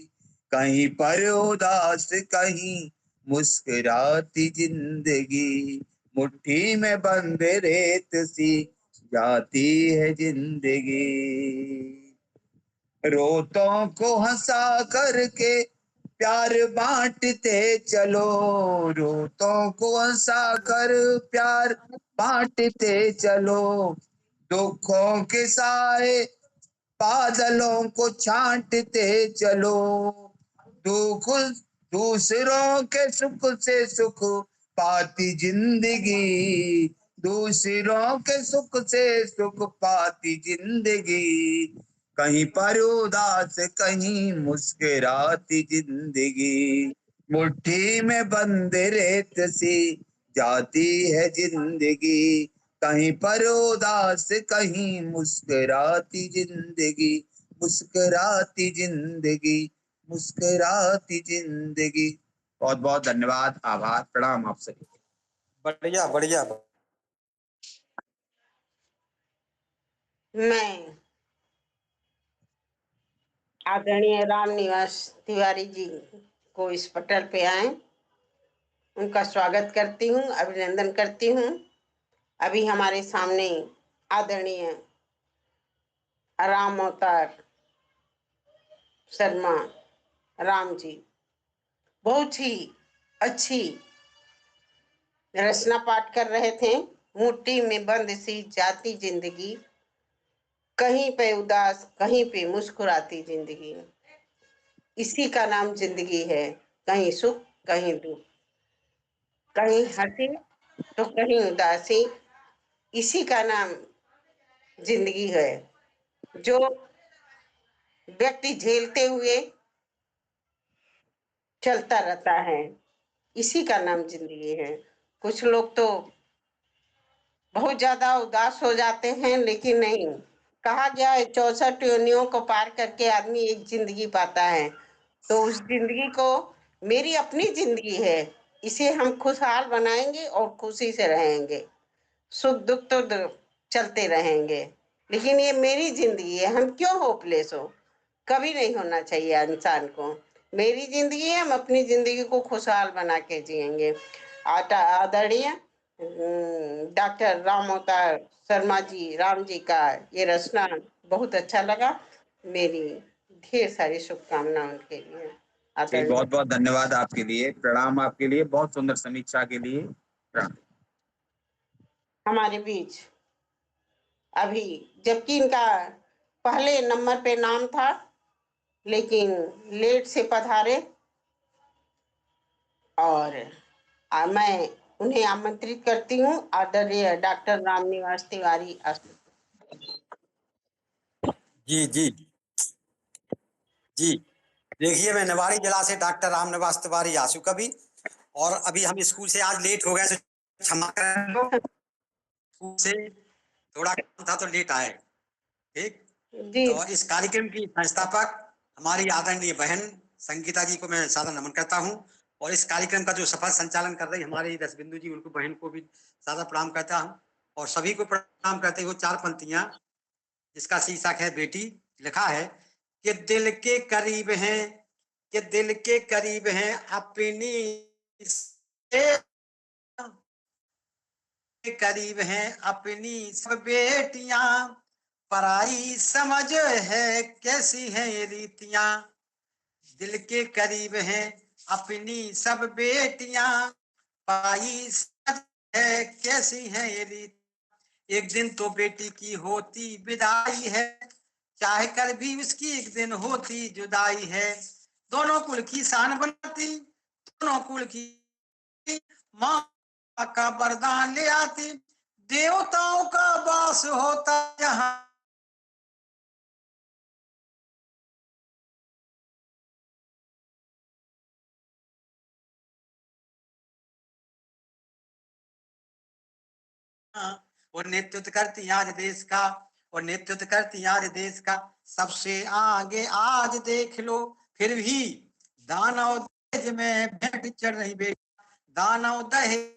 कहीं पर उदास कहीं मुस्कुराती जिंदगी, मुट्ठी में बंद रेत सी जाती है जिंदगी, रोतों को हंसा करके प्यार बांटते चलो, रोतों को हंसा कर प्यार बांटते चलो, दुखों के साए बादलों को छांटते चलो, दुख दूसरों के सुख से सुख पाती जिंदगी, दूसरों के सुख से सुख पाती जिंदगी, कहीं पर उदास कहीं मुस्कुराती जिंदगी, मुट्ठी में बंद रेत सी जाती है जिंदगी, कहीं पर उदास कहीं मुस्कुराती जिंदगी, मुस्कुराती जिंदगी, मुस्कुराती जिंदगी। बहुत बहुत धन्यवाद, आभार, प्रणाम आप सभी। बढ़िया बढ़िया। मैं आदरणीय रामनिवास तिवारी जी को इस पटल पे आए, उनका स्वागत करती हूँ, अभिनंदन करती हूँ। अभी हमारे सामने आदरणीय राम अवतार शर्मा राम जी बहुत ही अच्छी रचना पाठ कर रहे थे। मुट्ठी में बंद सी जाती जिंदगी, कहीं पे उदास कहीं पे मुस्कुराती जिंदगी, इसी का नाम जिंदगी है, कहीं सुख कहीं दुख, कहीं हंसी तो कहीं उदासी, इसी का नाम जिंदगी है। जो व्यक्ति झेलते हुए चलता रहता है, इसी का नाम जिंदगी है। कुछ लोग तो बहुत ज्यादा उदास हो जाते हैं, लेकिन नहीं, कहा गया है 64 योनियों को पार करके आदमी एक जिंदगी पाता है। तो उस जिंदगी को, मेरी अपनी जिंदगी है, इसे हम खुशहाल बनाएंगे और खुशी से रहेंगे, सुख दुख तो चलते रहेंगे, लेकिन ये मेरी जिंदगी है, हम क्यों होपलेस हो, कभी नहीं होना चाहिए इंसान को। मेरी जिंदगी है, हम अपनी जिंदगी को खुशहाल बना के जिएंगे। आदरणीय डॉक्टर राम अवतार शर्मा जी, राम जी का ये रचना बहुत अच्छा लगा। मेरी ढेर सारी शुभकामनाएं उनके लिए। जी, बहुत बहुत धन्यवाद आपके लिए, प्रणाम आपके लिए, बहुत सुंदर समीक्षा के लिए प्रणाम। हमारे बीच अभी, जबकि इनका पहले नंबर पे नाम था, लेकिन लेट से पधारे, और मैं उन्हें आमंत्रित करती हूँ, आदरणीय डॉक्टर रामनिवास तिवारी। जी जी जी। देखिए, मैं निवाड़ी जिला से डॉक्टर रामनिवास तिवारी आशु कवि, और अभी हम स्कूल से आज लेट हो गए, तो क्षमा करें। से थोड़ा काम था तो लेट आए। ठीक, जी तो इस कार्यक्रम की संस्थापक हमारी आदरणीय बहन संगीता जी को मैं सादर नमन करता हूं, और इस कार्यक्रम का जो सफल संचालन कर रही हमारी रसबिंदु जी, उनको बहन को भी सादर प्रणाम करता हूं, और सभी को प्रणाम करते हुए 4 पंक्तियां जिसका शीर्षक है बेटी। लिखा है कि दिल के करीब हैं, कि दिल के करीब हैं अपनी के करीब हैं अपनी सब बेटियां, पराई समझ है कैसी है ये रीतियां। दिल के करीब हैं अपनी सब बेटियां, पराई समझ है कैसी है ये रीत। एक दिन तो बेटी की होती विदाई है, चाहे कर भी उसकी एक दिन होती जुदाई है। दोनों कुल की शान बनाती, दोनों कुल की माँ का वरदान ले आती, देवताओं का वास होता यहाँ। और नेतृत्व करती आज देश का, और नेतृत्व करती आज देश का, सबसे आगे आज देख लो फिर भी दानव दहेज में भेंट चढ़ रही बेटा, दानव दहेज।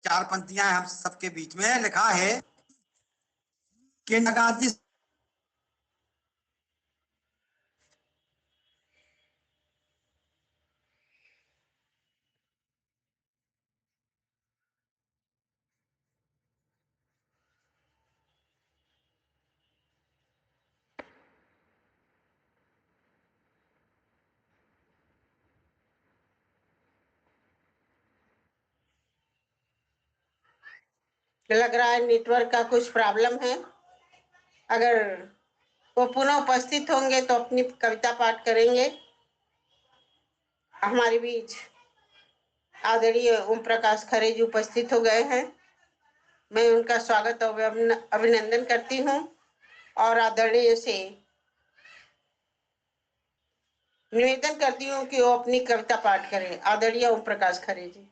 चार पंक्तियां हम सबके बीच में लिखा है कि नगाजी लग रहा है नेटवर्क का कुछ प्रॉब्लम है। अगर वो पुनः उपस्थित होंगे तो अपनी कविता पाठ करेंगे। हमारे बीच आदरणीय ओम प्रकाश खरे जी उपस्थित हो गए हैं। मैं उनका स्वागत और अभिनंदन करती हूँ, और आदरणीय से निवेदन करती हूँ कि वो अपनी कविता पाठ करें। आदरणीय ओम प्रकाश खरे जी।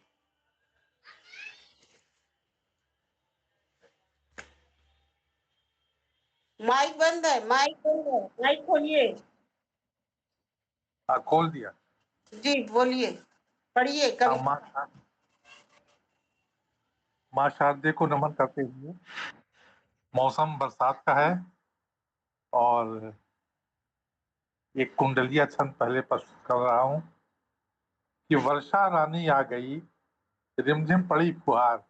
माइक बंद है, माइक बंद है, माइक खोलिए। खोल दिया। जी बोलिए, पढ़िए कविता। माँ शारदे को नमन करते हुए, मौसम बरसात का है और एक कुंडलिया छंद पहले प्रस्तुत कर रहा हूँ कि वर्षा रानी आ गई, रिमझिम पड़ी फुहार।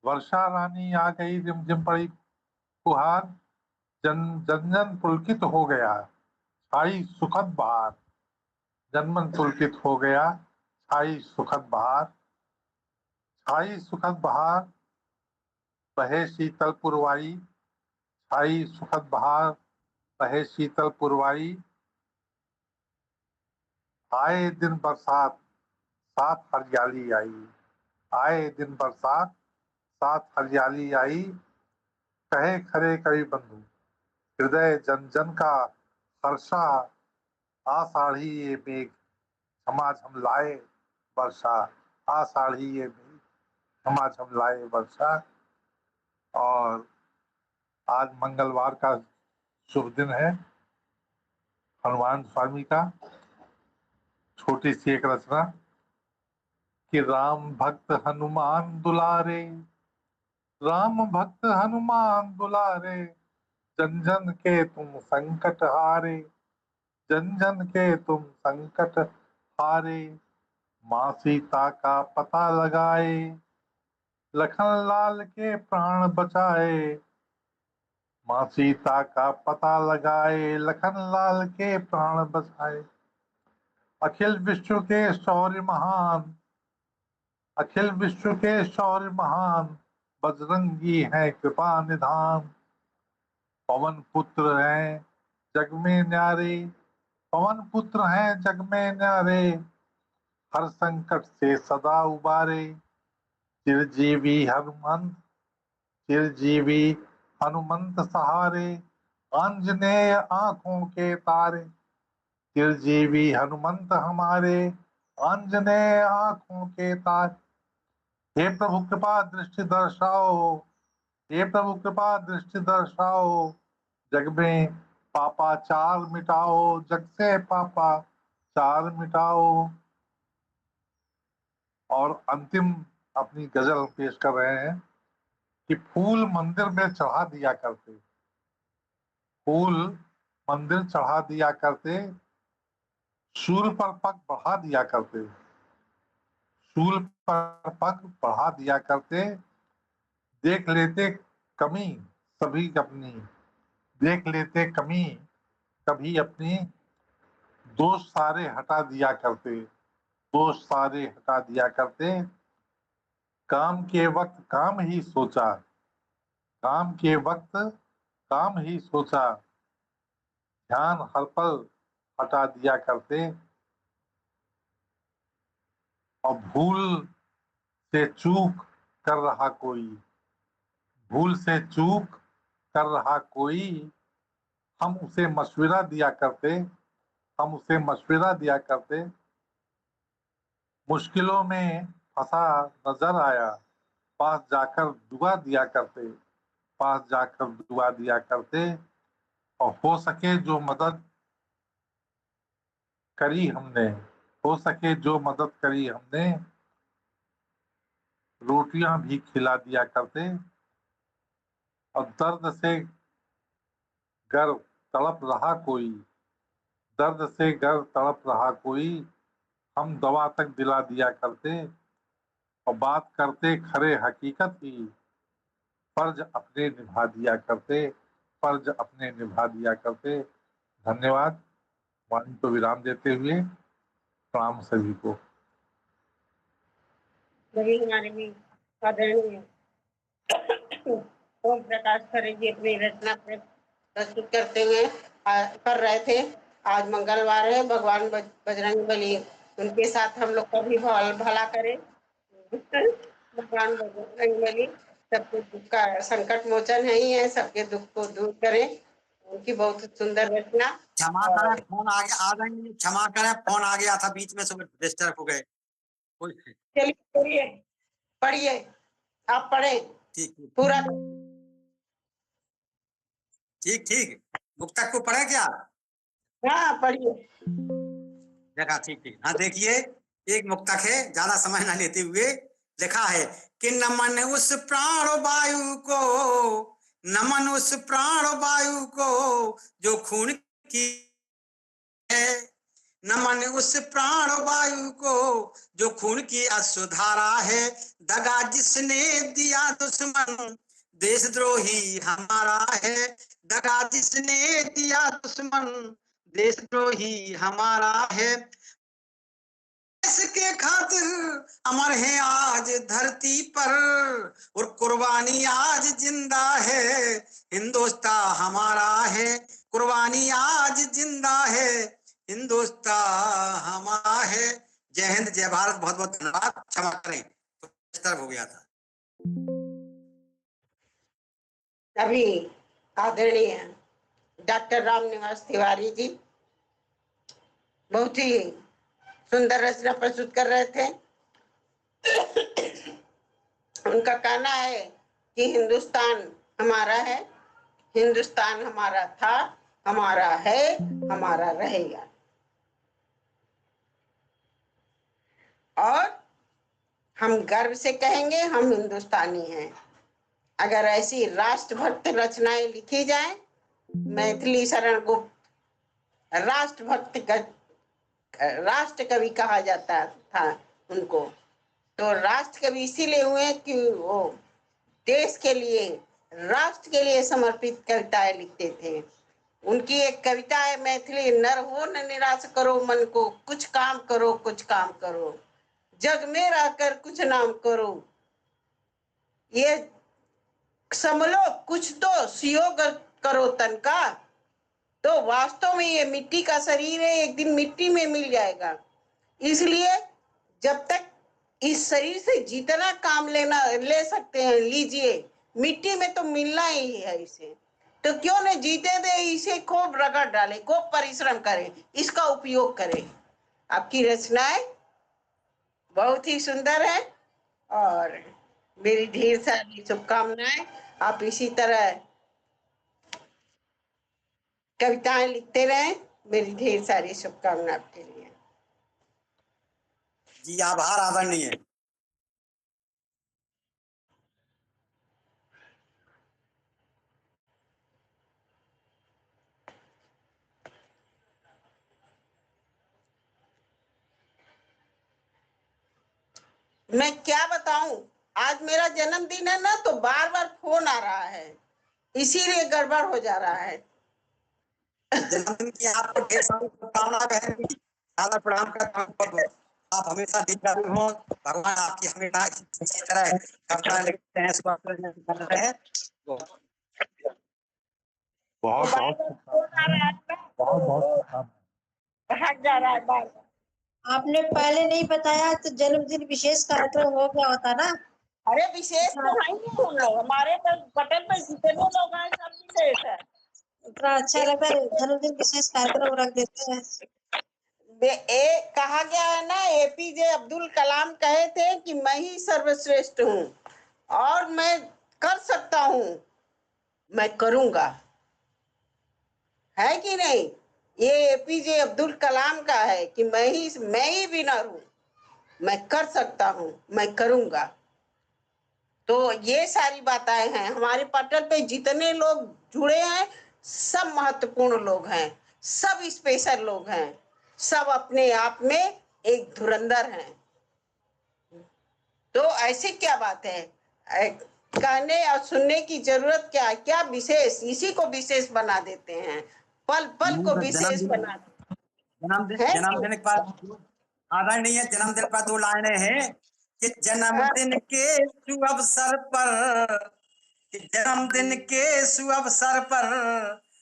वर्षा रानी आ गई, रिमझिम पड़ी फुहार, जन जन जन पुलकित हो गया, छाई सुखद बहार। जनमन पुलकित हो गया, छाई सुखद बहार, छाई सुखद बहार, बहे शीतल पुरवाई, छाई सुखद बहार, बहे शीतल पुरवाई। आए दिन बरसात, साथ हरियाली आई। आए दिन बरसात, साथ हरियाली आई। कहे खरे कवि बंधु, हृदय जन जन का हर्षा। आषाढ़ी ये मेघ झमाझम लाए वर्षा। आषाढ़ी ये मेघ झमाझम लाए वर्षा। और आज मंगलवार का शुभ दिन है, हनुमान स्वामी का। छोटी सी एक रचना कि राम भक्त हनुमान दुलारे, राम भक्त हनुमान दुलारे, जन जन के तुम संकट हारे, जन जन के तुम संकट हारे। माँ सीता का पता लगाए, लखन लाल के प्राण बचाए। माँ सीता का पता लगाए, लखन लाल के प्राण बचाए। अखिल विश्व के शौर्य महान, अखिल विश्व के शौर्य महान, बजरंगी है कृपा निधान। पवन पुत्र हैं जग में न्यारे, पवन पुत्र हैं जग में न्यारे, हर संकट से सदा उबारे, चिरजीवी हनुमंत, चिरजीवी हनुमंत सहारे, आंजनेय आंखों के तारे, चिरजीवी हनुमंत हमारे, आंजनेय आंखों के तारे। हे प्रभु कृपा दृष्टि दर्शाओ, हे प्रभु कृपा दृष्टि दर्शाओ, जग में पापाचार मिटाओ, जग से पापाचार मिटाओ। और अंतिम अपनी गजल पेश कर रहे हैं कि फूल मंदिर में चढ़ा दिया करते, फूल मंदिर चढ़ा दिया करते, शूल पर पग बढ़ा दिया करते, शूल पर पग बढ़ा दिया करते, देख लेते कमी सभी अपनी, देख लेते कमी कभी अपनी, दोष सारे हटा दिया करते, दोष सारे हटा दिया करते, काम के वक्त काम ही सोचा, काम के वक्त काम ही सोचा, ध्यान हर पल हटा दिया करते, और भूल से चूक कर रहा कोई, भूल से चूक कर रहा कोई, हम उसे मशविरा दिया करते, हम उसे मशविरा दिया करते, मुश्किलों में फंसा नजर आया, पास जाकर दुआ दिया करते, पास जाकर दुआ दिया करते, और हो सके जो मदद करी हमने, हो सके जो मदद करी हमने, रोटियां भी खिला दिया करते, और दर्द से गर तड़प रहा कोई, दर्द से गर तड़प रहा कोई, हम दवा तक दिला दिया करते, और बात करते खरे हकीकत की, फर्ज अपने निभा दिया करते, फर्ज अपने निभा दिया करते। धन्यवाद। वाणी को विराम देते हुए प्रणाम सभी को। सभी हमारे भी आदरणीय ओम प्रकाश खरे जी अपनी रचना प्रस्तुत करते हुए कर रहे थे। आज मंगलवार है, भगवान बजरंग बली उनके साथ हम लोग का भी भला करे। भगवान बजरंग बली सबके दुख का संकट मोचन है ही है, सबके दुख को दूर करें। उनकी बहुत सुंदर रचना। क्षमा करें, फोन आ गई, क्षमा करें, फोन आ गया था बीच में, सब डिस्टर्ब हो गए। चलिए पढ़िए, पढ़िए, आप पढ़े ठीक पूरा। ठीक ठीक, मुक्तक को पढ़े क्या? हाँ पढ़िए। देखा, ठीक ठीक। हाँ देखिए, एक मुक्तक है, ज्यादा समय ना लेते हुए लिखा है कि नमन उस प्राण वायु को, नमन उस प्राण वायु को जो खून की है, नमन उस प्राण वायु को जो खून की अश्रुधारा है, दगा जिसने दिया दुश्मन देशद्रोही हमारा है, दगा जिसने दिया दुश्मन देशद्रोही हमारा है, इसके खातिर अमर है आज धरती पर, और कुर्बानी आज जिंदा है, हिंदुस्तान हमारा है, कुर्बानी आज जिंदा है, हिंदुस्तान हमारा है। जय हिंद, जय भारत। बहुत बहुत धन्यवाद। क्षमा करें, डिस्टर्ब हो गया था। अभी आदरणीय डॉक्टर रामनिवास तिवारी जी बहुत ही सुंदर रचना प्रस्तुत कर रहे थे। उनका कहना है कि हिंदुस्तान हमारा है, हिंदुस्तान हमारा था, हमारा है, हमारा रहेगा। और हम गर्व से कहेंगे हम हिंदुस्तानी हैं। अगर ऐसी राष्ट्रभक्त रचनाएं लिखी जाएं, मैथिली शरण गुप्त राष्ट्र कवि कहा जाता था उनको। तो राष्ट्र कवि इसीलिए हुए कि वो देश के लिए, राष्ट्र के लिए समर्पित कविताएं लिखते थे। उनकी एक कविता है मैथिली, नर हो न निराश करो मन को, कुछ काम करो, कुछ काम करो, जग में रहकर कुछ नाम करो, ये संभलो कुछ तो सुयोग करो तन का, तो वास्तव में ये मिट्टी का शरीर है, एक दिन मिट्टी में मिल जाएगा। इसलिए जब तक इस शरीर से जितना काम ले सकते हैं लीजिए, मिट्टी में तो मिलना ही है इसे, तो क्यों न जीते दे इसे, खूब रगड़ डाले, खूब परिश्रम करें, इसका उपयोग करें। आपकी रचनाएं बहुत ही सुंदर है और मेरी ढेर सारी शुभकामनाएं। आप इसी तरह कविताएं लिखते रहें। मेरी ढेर सारी शुभकामनाएं आपके लिए। जी आभार आदरणीय। मैं क्या बताऊं, आज मेरा जन्मदिन है ना, तो बार बार फोन आ रहा है, इसीलिए गड़बड़ हो जा रहा है। जन्मदिन की आपको ढेर सारी शुभकामनाएं बहन जी। सादर प्रणाम करता हूं। आप हमेशा दीर्घायु हो, भगवान आपकी हमेशा इसी तरह कविता लिखते हैं, स्वस्थ रहे हैं। बहुत बार बहुत बार फोन आ रहा है ना, बहुत बहुत तो शुभकामनाएं। हट जा रहा है बार बार। आपने पहले नहीं बताया तो जन्मदिन विशेष कार्यक्रम हो गया होता ना। अरे विशेष तो है ही हम लोग, हमारे पटल पे जितने लोग हैं सब विशेष है। इतना अच्छा लगा, जन्मदिन विशेष कार्यक्रम रख देते हैं। कहा गया है ना, एपीजे अब्दुल कलाम कहे थे कि मैं ही सर्वश्रेष्ठ हूँ और मैं कर सकता हूँ, मैं करूंगा, है कि नहीं? ये एपीजे अब्दुल कलाम का है कि मैं ही विनर हूँ, मैं कर सकता हूँ, मैं करूंगा। तो ये सारी बातें हैं। हमारे पटल पे जितने लोग जुड़े हैं सब महत्वपूर्ण लोग हैं, सब स्पेशल लोग हैं, सब अपने आप में एक धुरंधर हैं। तो ऐसी क्या बात है, कहने और सुनने की जरूरत क्या है? क्या विशेष, इसी को विशेष बना देते हैं, पल पल को विशेष बना देते हैं। जन्मदिन पर आदरणीय जन्मदिन पर 2 लाइनें हैं कि जन्मदिन के शुभ अवसर पर, कि जन्मदिन के शुभ अवसर पर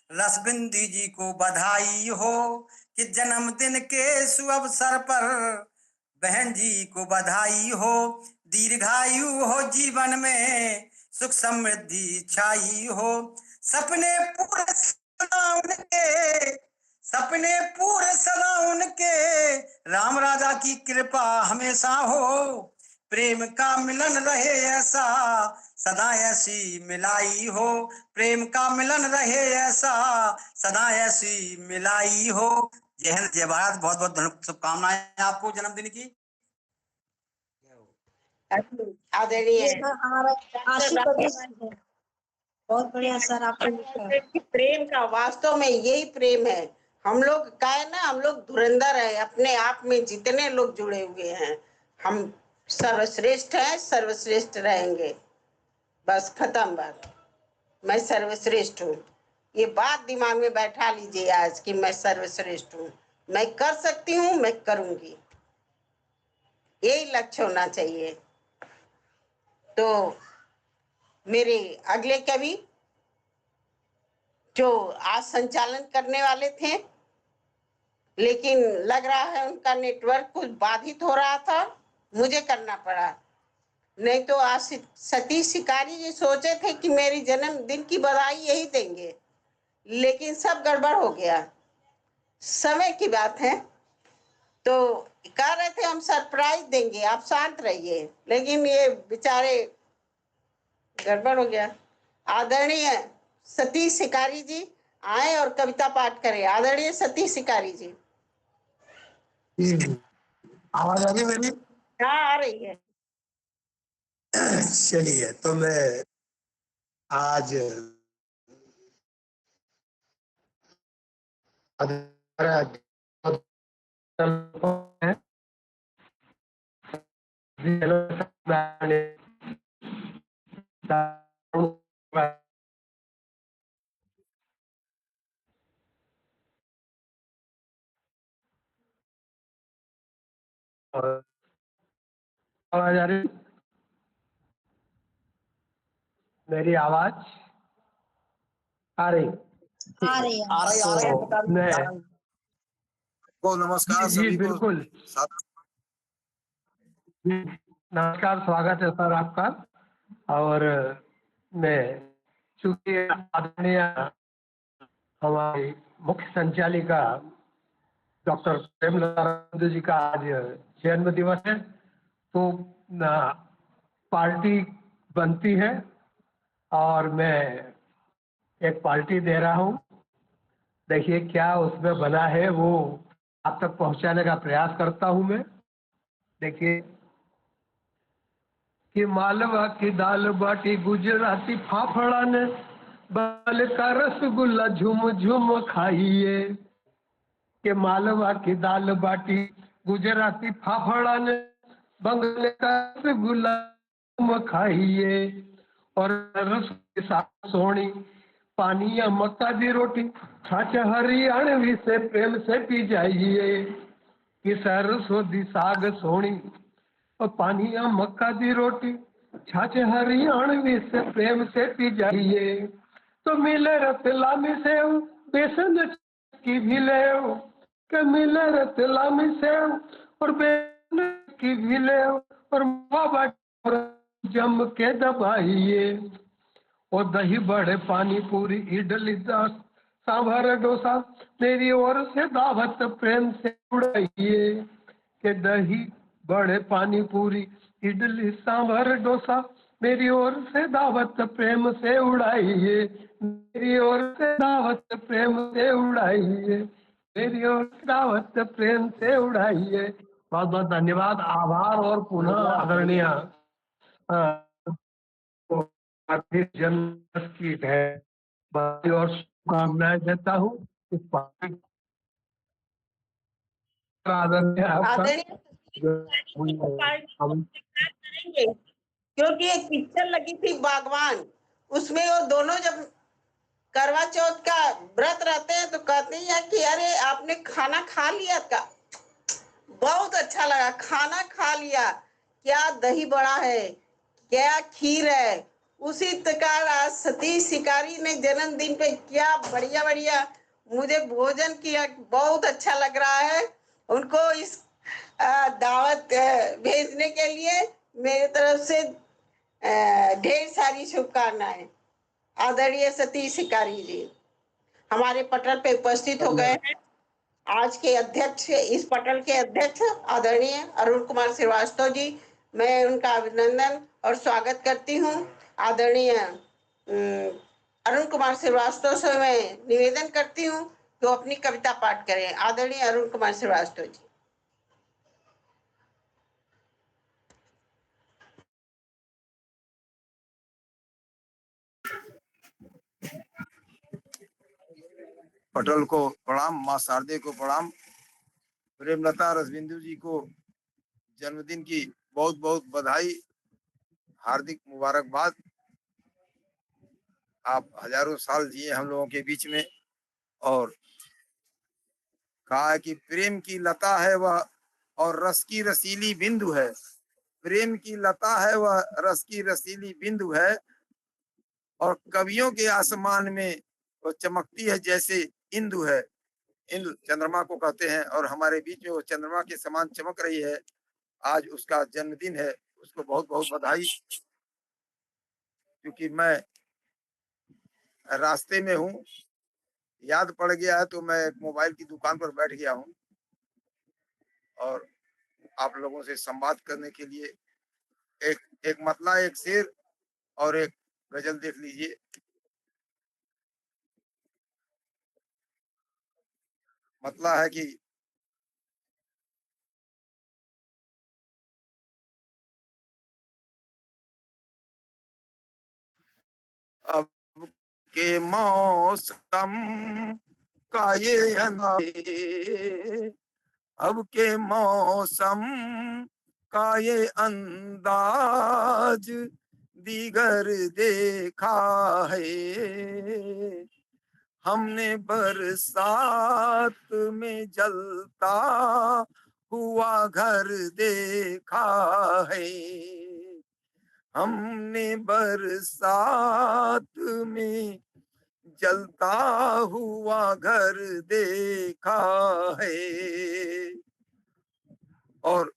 रसबिंदी जी को बधाई हो, कि जन्मदिन के शुभ अवसर पर बहन जी को बधाई हो। दीर्घायु हो जीवन में, सुख समृद्धि छाई हो, सपने पूरे सदा उनके, सपने पूरे सदा उनके, राम राजा की कृपा हमेशा हो, प्रेम का मिलन रहे ऐसा, सदा ऐसी मिलाई हो, प्रेम का मिलन रहे ऐसा, सदा ऐसी मिलाई हो। जय हिंद, जय भारत। बहुत बहुत शुभकामनाएं आपको जन्मदिन की। आदरणीय ये हमारा आशी कवि है। बहुत बढ़िया सर आपने लिखा। प्रेम का वास्तव में यही प्रेम है। हम लोग का है ना, हम लोग धुरंधर है, अपने आप में जितने लोग जुड़े हुए हैं हम सर्वश्रेष्ठ हैं, सर्वश्रेष्ठ रहेंगे, बस खत्म बात। मैं सर्वश्रेष्ठ हूँ, ये बात दिमाग में बैठा लीजिए आज कि मैं सर्वश्रेष्ठ हूँ, मैं कर सकती हूँ, मैं करूंगी, यही लक्ष्य होना चाहिए। तो मेरे अगले कवि जो आज संचालन करने वाले थे, लेकिन लग रहा है उनका नेटवर्क कुछ बाधित हो रहा था, मुझे करना पड़ा। नहीं तो आज सतीश शिकारी जी सोचे थे कि मेरी जन्मदिन की बधाई यही देंगे, लेकिन सब गड़बड़ हो गया, समय की बात है। तो कह रहे थे हम सरप्राइज देंगे, आप शांत रहिए, लेकिन ये बेचारे गड़बड़ हो गया। आदरणीय सतीश शिकारी जी आए और कविता पाठ करें। आदरणीय सतीश शिकारी जी। आवाज आ रही मेरी? हाँ आ रही है। चलिए, तो मैं आज आवाज आ रही? मेरी आवाज आ रही? आ रही है। आ रही है तो मैं को नमस्कार जी सभी को बिल्कुल साथ जी, नमस्कार, स्वागत है सर आपका। और मैं चूंकि आदरणीय हमारी मुख्य संचालिका डॉक्टर प्रेमलता राजू जी का आज जन्म दिवस है, तो पार्टी बनती है और मैं एक पार्टी दे रहा हूँ। देखिए क्या उसमें बना है वो आप तक पहुंचाने का प्रयास करता हूँ मैं। देखिए कि मालवा की दाल बाटी गुजराती फाफड़ा ने बाल का रसगुल्ला झुम झुम खाइए। कि मालवा की दाल बाटी गुजराती फाफड़ा ने बंगले का रसगुल्ला झुम खाइए। और रस के साथ सोनी पानिया मक्का दी रोटी छाछ हरियाणवी से प्रेम से पी जाइए। कि सरसों दी साग सोनी और पानिया मक्का दी रोटी छाछ हरियाणवी से प्रेम से पी जाइए। तो मिले रतलामी सेव बेसन की भी ले के मिले रतलामी सेव और बेसन की भी ले और बाबा जम के दबाइए। और दही बड़े पानी पूरी इडली सांभर डोसा मेरी ओर से दावत प्रेम से उड़ाइए। के दही बड़े पानी पूरी इडली सांभर डोसा मेरी ओर से दावत प्रेम से उड़ाइए। मेरी ओर से दावत प्रेम से उड़ाइए। मेरी ओर से दावत प्रेम से उड़ाइए। बहुत बहुत धन्यवाद, आभार और पुनः आदरणीय तो आर्थिक जन्म की है बधाई और शुभकामनाएं देता हूँ। इस पार्टी का आदरणीय आपका आदरणीय हम करेंगे क्योंकि एक पिक्चर लगी थी बागवान, उसमें वो दोनों जब करवा चौथ का व्रत रहते हैं तो कहते हैं कि अरे आपने खाना खा लिया का? बहुत अच्छा लगा, खाना खा लिया। क्या दही बड़ा है, क्या खीर है। उसी प्रकार आज सतीश शिकारी ने जन्मदिन पे क्या बढ़िया बढ़िया मुझे भोजन किया, बहुत अच्छा लग रहा है। उनको इस दावत भेजने के लिए मेरी तरफ से ढेर सारी शुभकामनाएं। आदरणीय सतीश शिकारी जी हमारे पटल पे उपस्थित हो गए हैं। आज के अध्यक्ष, इस पटल के अध्यक्ष आदरणीय अरुण कुमार श्रीवास्तव जी, मैं उनका अभिनंदन और स्वागत करती हूँ। आदरणीय अरुण कुमार श्रीवास्तव से मैं निवेदन करती हूँ कि वो अपनी कविता पाठ करें। आदरणीय अरुण कुमार श्रीवास्तव जी। पटल को प्रणाम, माँ शारदे को प्रणाम, प्रेमलता रसबिंदु जी को जन्मदिन की बहुत बहुत बधाई, हार्दिक मुबारकबाद। आप हजारों साल जिए हम लोगों के बीच में। और कहा है कि प्रेम की लता है वह और रस की रसीली बिंदु है। प्रेम की लता है वह रस की रसीली बिंदु है और कवियों के आसमान में वो चमकती है जैसे इंदु है। इंदु चंद्रमा को कहते हैं और हमारे बीच में वो चंद्रमा के समान चमक रही है। आज उसका जन्मदिन है, उसको बहुत बहुत बधाई। क्योंकि मैं रास्ते में हूँ, याद पड़ गया है तो मैं एक मोबाइल की दुकान पर बैठ गया हूँ और आप लोगों से संवाद करने के लिए एक मतला, एक शेर और एक गजल देख लीजिए। मतला है कि अब के मौसम का ये अंदाज, अब के मौसम का ये अंदाज दीगर देखा है। हमने बरसात में जलता हुआ घर देखा है। हमने बरसात में जलता हुआ घर देखा है। और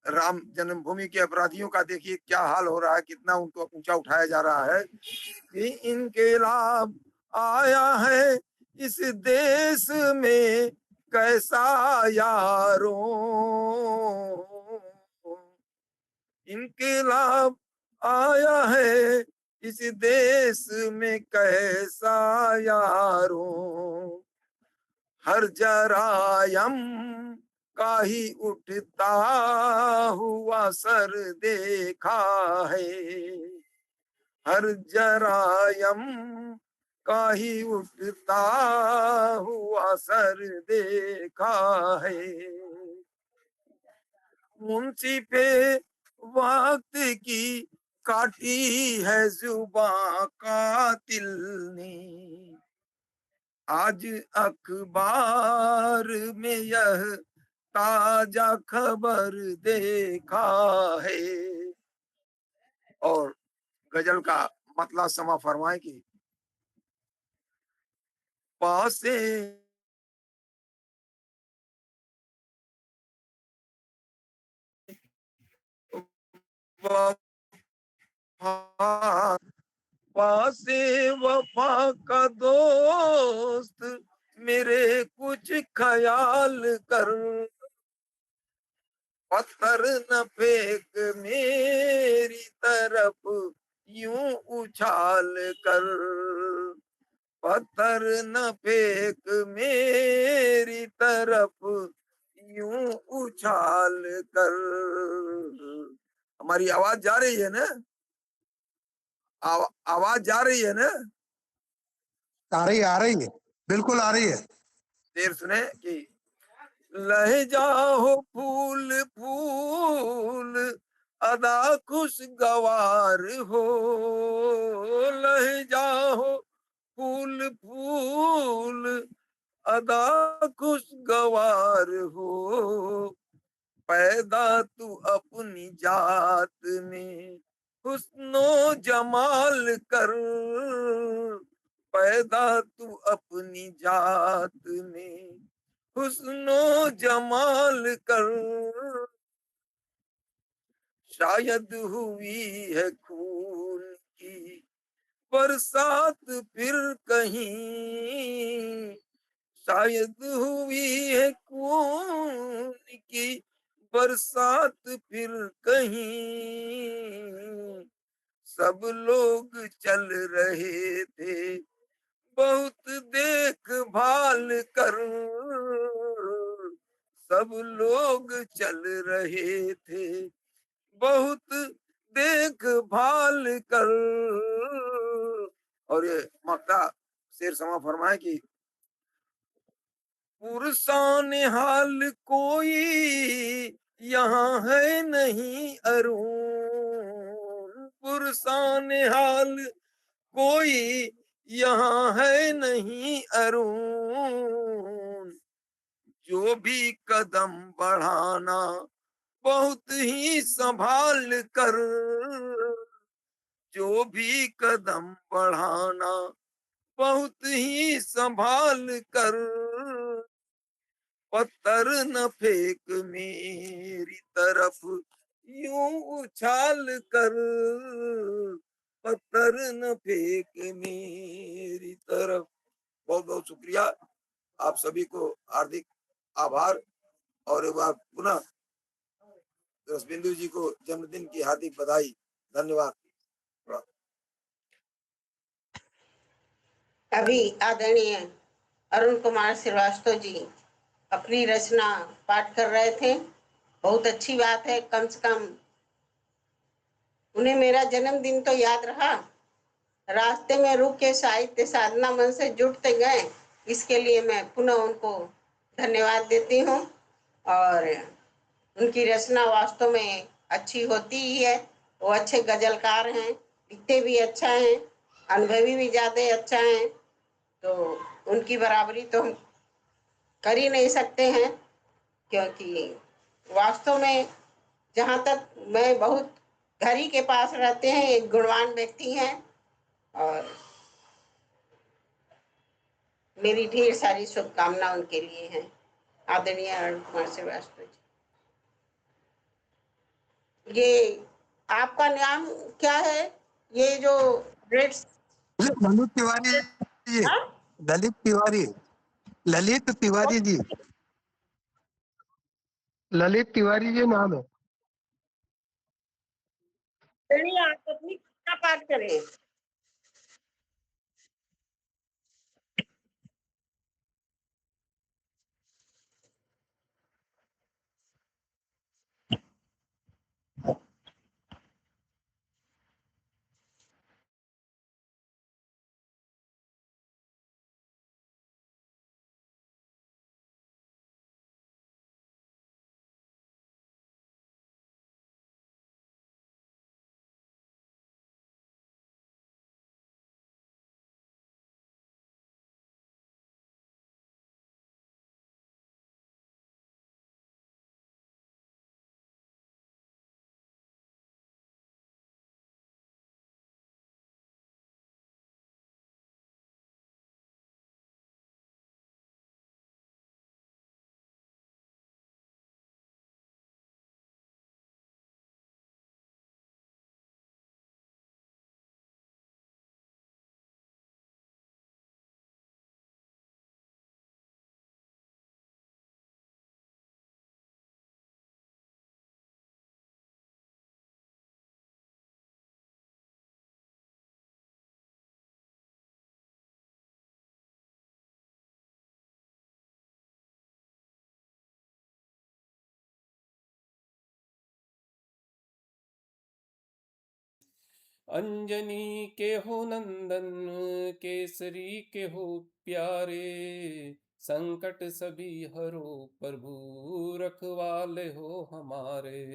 राम जन्मभूमि के अपराधियों का देखिए क्या हाल हो रहा है, कितना उनको ऊंचा उठाया जा रहा है कि इनकलाब आया है इस देश में कैसा यारों, इनकलाब आया है इस देश में कैसा यारों, हर जरायम का ही उठता हुआ सर देखा है, हर जरायम का ही उठता हुआ सर देखा है। मुंशी पे वक्त की काटी है जुबां कातिल ने, आज अखबार में यह ताजा खबर देखा है। और गजल का मतला समा फरमाए कि पासे पासे वफा का दोस्त मेरे कुछ ख्याल कर, पत्थर न फेंक मेरी तरफ यूं उछाल कर, पत्थर न फेंक मेरी तरफ यूं उछाल कर। हमारी आवाज जा रही है ना? आवाज जा रही है ना? आ रही है, बिल्कुल आ रही है। देर सुने कि लहजा हो फूल फूल अदा खुशगवार हो, लहजा हो फूल फूल अदा खुशगवार हो, पैदा तू अपनी जात में हुस्नो जमाल कर, पैदा तू अपनी जात में हुस्नो जमाल कर, शायद हुई है खून की बरसात फिर कहीं, शायद हुई है खून की बरसात फिर कहीं, सब लोग चल रहे थे बहुत देखभाल कर, सब लोग चल रहे थे बहुत देखभाल कर। और ये मक्ता शेर समा फरमाए कि पुरसान हाल कोई यहाँ है नहीं अरुण, पुरसान हाल कोई यहाँ है नहीं अरुण, जो भी कदम बढ़ाना बहुत ही संभाल कर, जो भी कदम बढ़ाना बहुत ही संभाल कर, पत्थर न फेंक मेरी तरफ यूं उछाल कर, पत्थर न फेंक मेरी तरफ। बहुत बहुत शुक्रिया, आप सभी को हार्दिक आभार। और एक बार पुनः रसबिंदु जी को जन्मदिन की हार्दिक बधाई, धन्यवाद। अभी आदरणीय अरुण कुमार श्रीवास्तव जी अपनी रचना पाठ कर रहे थे। बहुत अच्छी बात है, कम से कम उन्हें मेरा जन्मदिन तो याद रहा। रास्ते में रुक के साहित्य साधना मन से जुटते गए, इसके लिए मैं पुनः उनको धन्यवाद देती हूँ। और उनकी रचना वास्तव में अच्छी होती ही है। वो अच्छे गजलकार हैं, लिखते भी अच्छा हैं, अनुभवी भी ज़्यादा अच्छा हैं, तो उनकी बराबरी तो हम कर ही नहीं सकते हैं। क्योंकि वास्तव में जहाँ तक मैं बहुत घर ही के पास रहते हैं, एक गुणवान व्यक्ति हैं और मेरी ढेर सारी शुभकामना उनके लिए हैं। आदरणीय अरुण कुमार श्रीवास्तव जी, ये आपका नाम क्या है? ये जो रेड ललित तिवारी जी, हाँ? ललित तिवारी, ललित तिवारी जी, ललित तिवारी जी नाम है। चलिए आप अपनी पूजा पाठ करें। अंजनी के हो नंदन केसरी के हो प्यारे, संकट सभी हरो प्रभु रखवाले हो हमारे।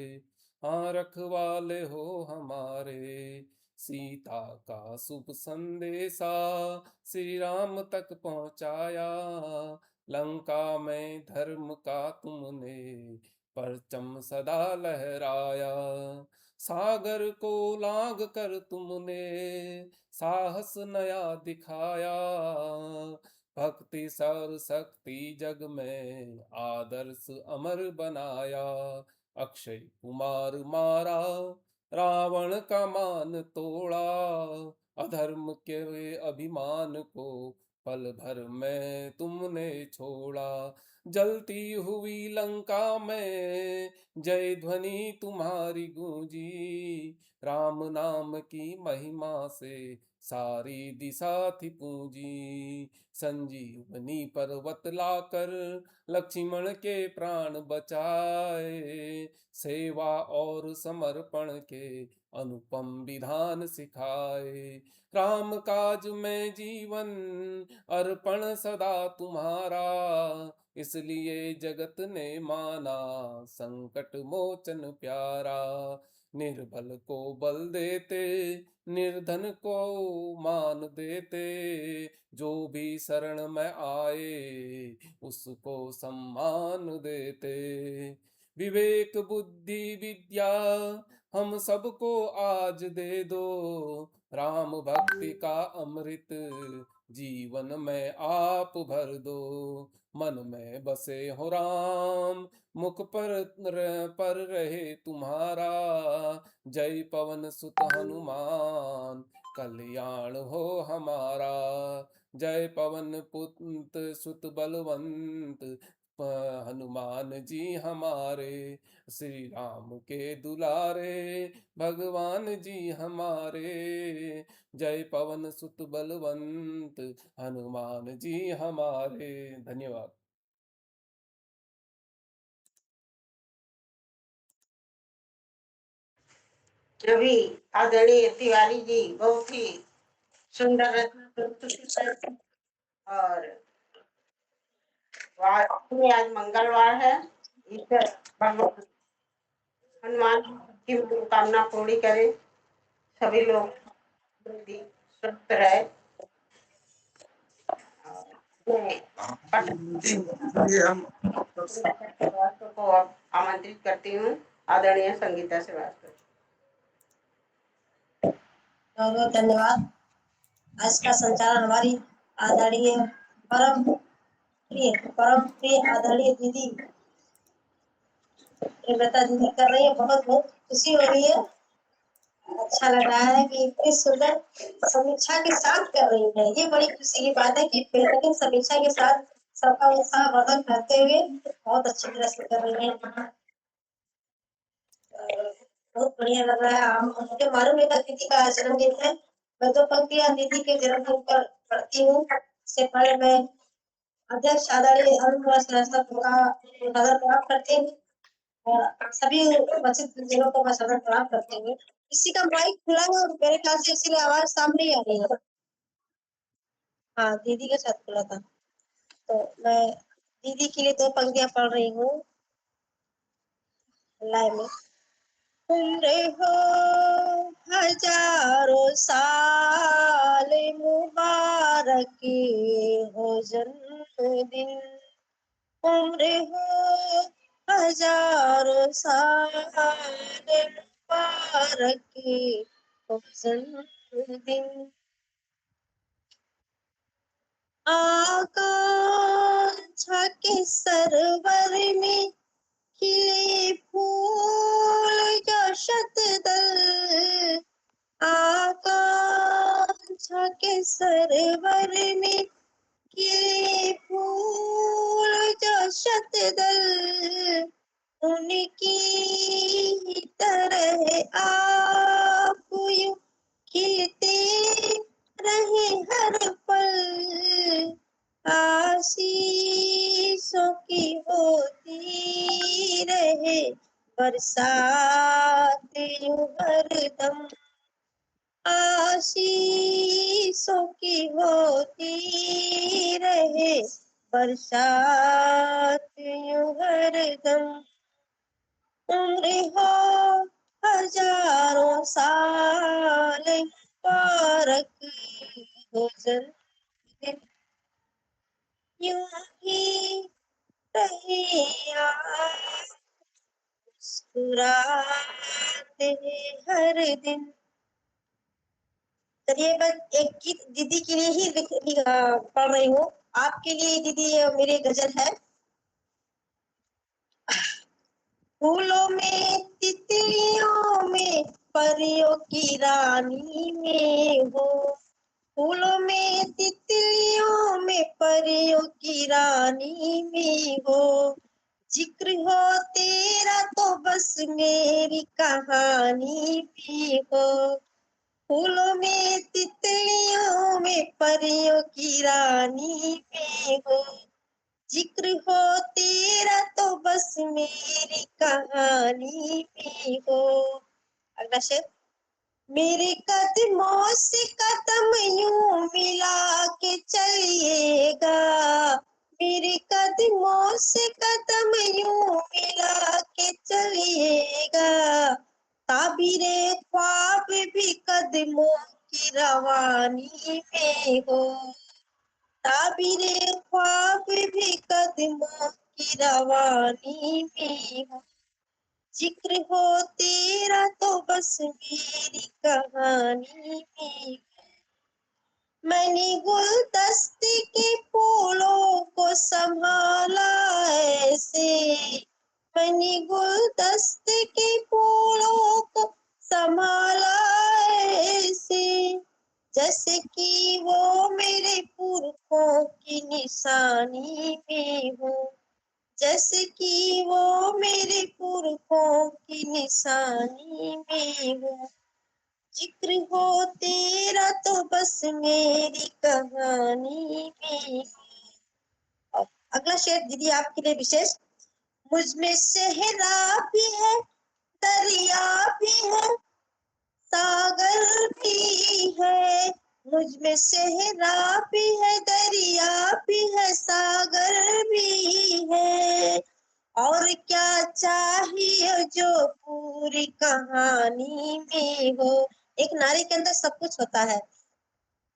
हाँ रखवाले हो हमारे। सीता का शुभ संदेशा श्री राम तक पहुँचाया, लंका में धर्म का तुमने परचम सदा लहराया। सागर को लांग कर तुमने साहस नया दिखाया, भक्ति सर शक्ति जग में आदर्श अमर बनाया। अक्षय कुमार मारा रावण का मान तोड़ा, अधर्म के अभिमान को पल भर में तुमने छोड़ा। जलती हुई लंका में जय ध्वनि तुम्हारी गूंजी, राम नाम की महिमा से सारी दिशा थी पूंजी। संजीवनी पर्वत लाकर लक्ष्मण के प्राण बचाए, सेवा और समर्पण के अनुपम विधान सिखाए। राम काज में जीवन अर्पण सदा तुम्हारा, इसलिए जगत ने माना संकट मोचन प्यारा। निर्बल को बल देते निर्धन को मान देते, जो भी शरण में आए उसको सम्मान देते। विवेक बुद्धि विद्या हम सबको आज दे दो, राम भक्ति का अमृत जीवन में आप भर दो। मन में बसे हो राम मुख पर रहे तुम्हारा, जय पवन सुत हनुमान कल्याण हो हमारा। जय पवन पुत्र सुत बलवंत हनुमान जी हमारे, श्री राम के दुलारे भगवान जी हमारे। जय पवन सुत बलवंत हनुमान जी हमारे। धन्यवाद। अभी आदरणीय तिवारी जी बहुत ही सुंदर रचना, और आज मंगलवार है। ईश्वर भगवान हनुमान की मनोकामना पूरी करे, सभी लोग स्वस्थ रहे। हम को आमंत्रित करती हूँ, आदरणीय संगीता श्रीवास्तव। बहुत बहुत धन्यवाद। आज का संचालन हमारी आदरणीय परम प्रिय आदरणीय दीदी प्रेमलता दीदी कर रही है, बहुत बहुत खुशी हो रही है। अच्छा लग रहा है कि इतनी सुंदर समीक्षा के साथ कर रही है। ये बड़ी खुशी की बात है कि बेहतरीन समीक्षा के साथ सबका उत्साह वर्धन करते हुए बहुत अच्छी तरह से कर रही है। बहुत बढ़िया लग रहा है। मुझे मालूम है कि दीदी का जन्मदिन है। मैं तो पंक्तियां दीदी के जन्मदिन पर पढ़ती हूँ। इससे पहले मैं अध्यक्ष आदरणीय अरुण कुमार श्रीवास्तव का नगर प्रणाम करते हैं और सभी उपस्थित जनों को मैं सदर प्रणाम करते हुए, किसी का माइक खुला है और मेरे ख्याल से इसलिए आवाज सामने ही आ रही है। हाँ, दीदी के साथ खुला था, तो मैं दीदी के लिए 2 पंक्तियां पढ़ रही हूँ लाइव में। उम्र हो हजारों साल, मुबारक हो जन्मदिन। उम्र हो हजारों साल, मुबारक हो जन्मदिन। आकांक्षा के सरोवर में खिले फूल जो शतदल, आकांक्षा के सरोवर में खिले फूल जो शतदल, उनकी ही तरह आप यूं खिलते रहे हर पल। आशीषों की होती रहे बरसात यूं हरदम। आशीषों की होती रहे बरसात यूं हरदम। उम्र हो हजारों साल, मुबारक हो जन्मदिन। यूं ही रहे आप मुस्कुराते हर दिन। चलिए मैं एक गीत दीदी के लिए ही पढ़ रही हूँ। आपके लिए दीदी मेरी गजल है। फूलों में तितलियों में परियों की रानी में हो, फूलों में तितलियों में परियों की रानी में हो। जिक्र हो तेरा तो बस मेरी कहानी भी हो। फूलों में तितलियों में परियों की रानी में हो। जिक्र हो तेरा तो बस मेरी कहानी भी हो। अगला शेर। मेरे कदमों से कदम यूं मिला के चलिएगा, मेरे कदमों से कदम यूं मिला के चलिएगा। ताबीरे ख्वाब भी कदमों की रवानी में हो, ताबीरे ख्वाब भी कदमों की रवानी में हो। जिक्र हो तेरा तो बस मेरी कहानी में। मैंने गुलदस्ते के फूलों को संभाला ऐसे, मैंने गुलदस्ते के फूलों को संभाला ऐसे, जैसे कि वो मेरे पुरखों की निशानी में हो, जैसे कि वो मेरे पुरखों की निशानी में हो। जिक्र हो तेरा तो बस मेरी कहानी में। और अगला शेर दीदी आपके लिए विशेष। मुझ में सहरा भी है, दरिया भी है, सागर भी है। मुझ में सहरा भी है, दरिया भी है, सागर भी है। और क्या चाहिए जो पूरी कहानी में हो। एक नारी के अंदर सब कुछ होता है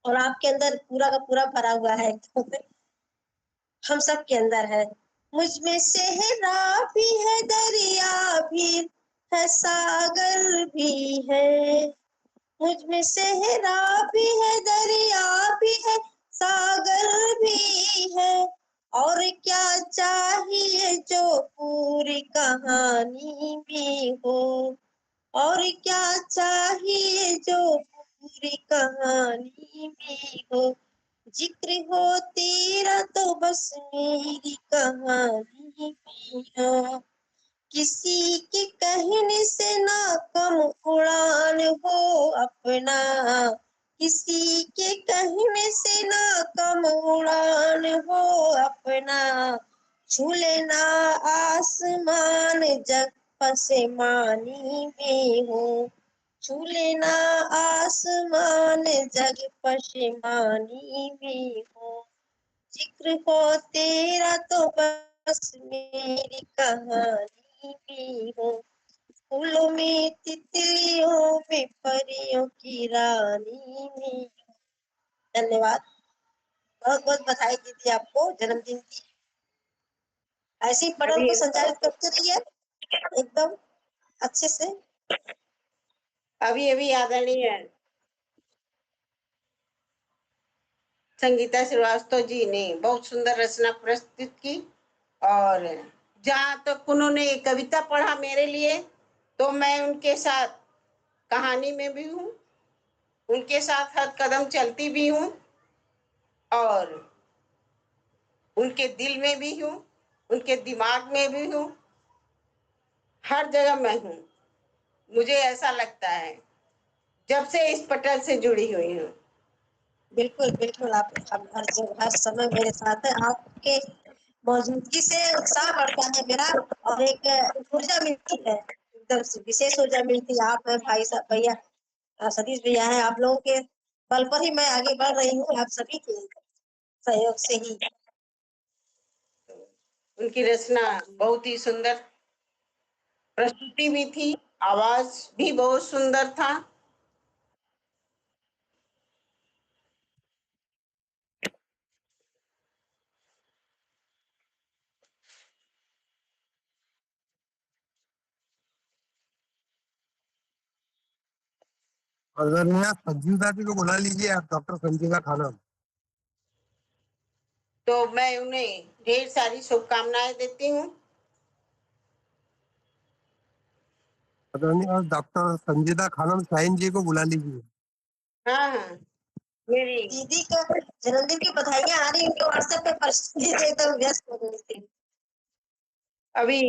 और आपके अंदर पूरा का पूरा भरा हुआ है। हम सब के अंदर है। मुझ में सहरा भी है, दरिया भी है, सागर भी है। मुझ में सहरा भी है, दरिया भी है, सागर भी है। और क्या चाहिए जो पूरी कहानी भी हो, और क्या चाहिए जो पूरी कहानी भी हो। जिक्र हो तेरा तो बस मेरी कहानी भी हो। किसी के कहने से ना कम उड़ान हो अपना, किसी के कहने से ना कम उड़ान हो अपना। छू लेना आसमान जग पसेमानी में हो, छू लेना आसमान जग पसेमानी में हो। जिक्र हो तेरा तो बस मेरी कहानी भी हो। फूलों में तितलियों में परियों की रानी में। धन्यवाद। बहुत बहुत बधाई दीदी आपको जन्मदिन की। ऐसे ही पटल को संचालित करते रहिए एकदम अच्छे से। अभी अभी आदरणीय संगीता श्रीवास्तव जी ने बहुत सुंदर रचना प्रस्तुत की, और जहाँ तक उन्होंने कविता पढ़ा मेरे लिए, तो मैं उनके साथ कहानी में भी हूँ, उनके साथ हर कदम चलती भी हूँ, और उनके दिल में भी हूँ, उनके दिमाग में भी हूँ, हर जगह मैं हूँ। मुझे ऐसा लगता है जब से इस पटल से जुड़ी हुई हूँ। बिल्कुल बिल्कुल, आप हर जगह हर समय मेरे साथ है। आपके मौजूदगी से उत्साह बढ़ता है मेरा, और एक ऊर्जा मिलती है, एकदम से विशेष ऊर्जा मिलती है। आप है भाई साहब, भैया सतीश भैया है, आप लोगों के बल पर ही मैं आगे बढ़ रही हूँ, आप सभी के सहयोग से ही। उनकी रचना बहुत ही सुंदर प्रस्तुति भी थी, आवाज भी बहुत सुंदर था। आदरणीय संजीवदा जी को बुला लीजिए आप, डॉक्टर संजीवा खानम। तो मैं उन्हें ढेर सारी शुभकामनाएं देती हूँ। आदरणीय डॉक्टर संजीदा खानम शाहीन जी को बुला लीजिए। हाँ हाँ, मेरी दीदी का जन्मदिन की बधाइयां आ रही, उनके व्हाट्सएप पे परिस्थिति से एकदम व्यस्त हो गई थी। अभी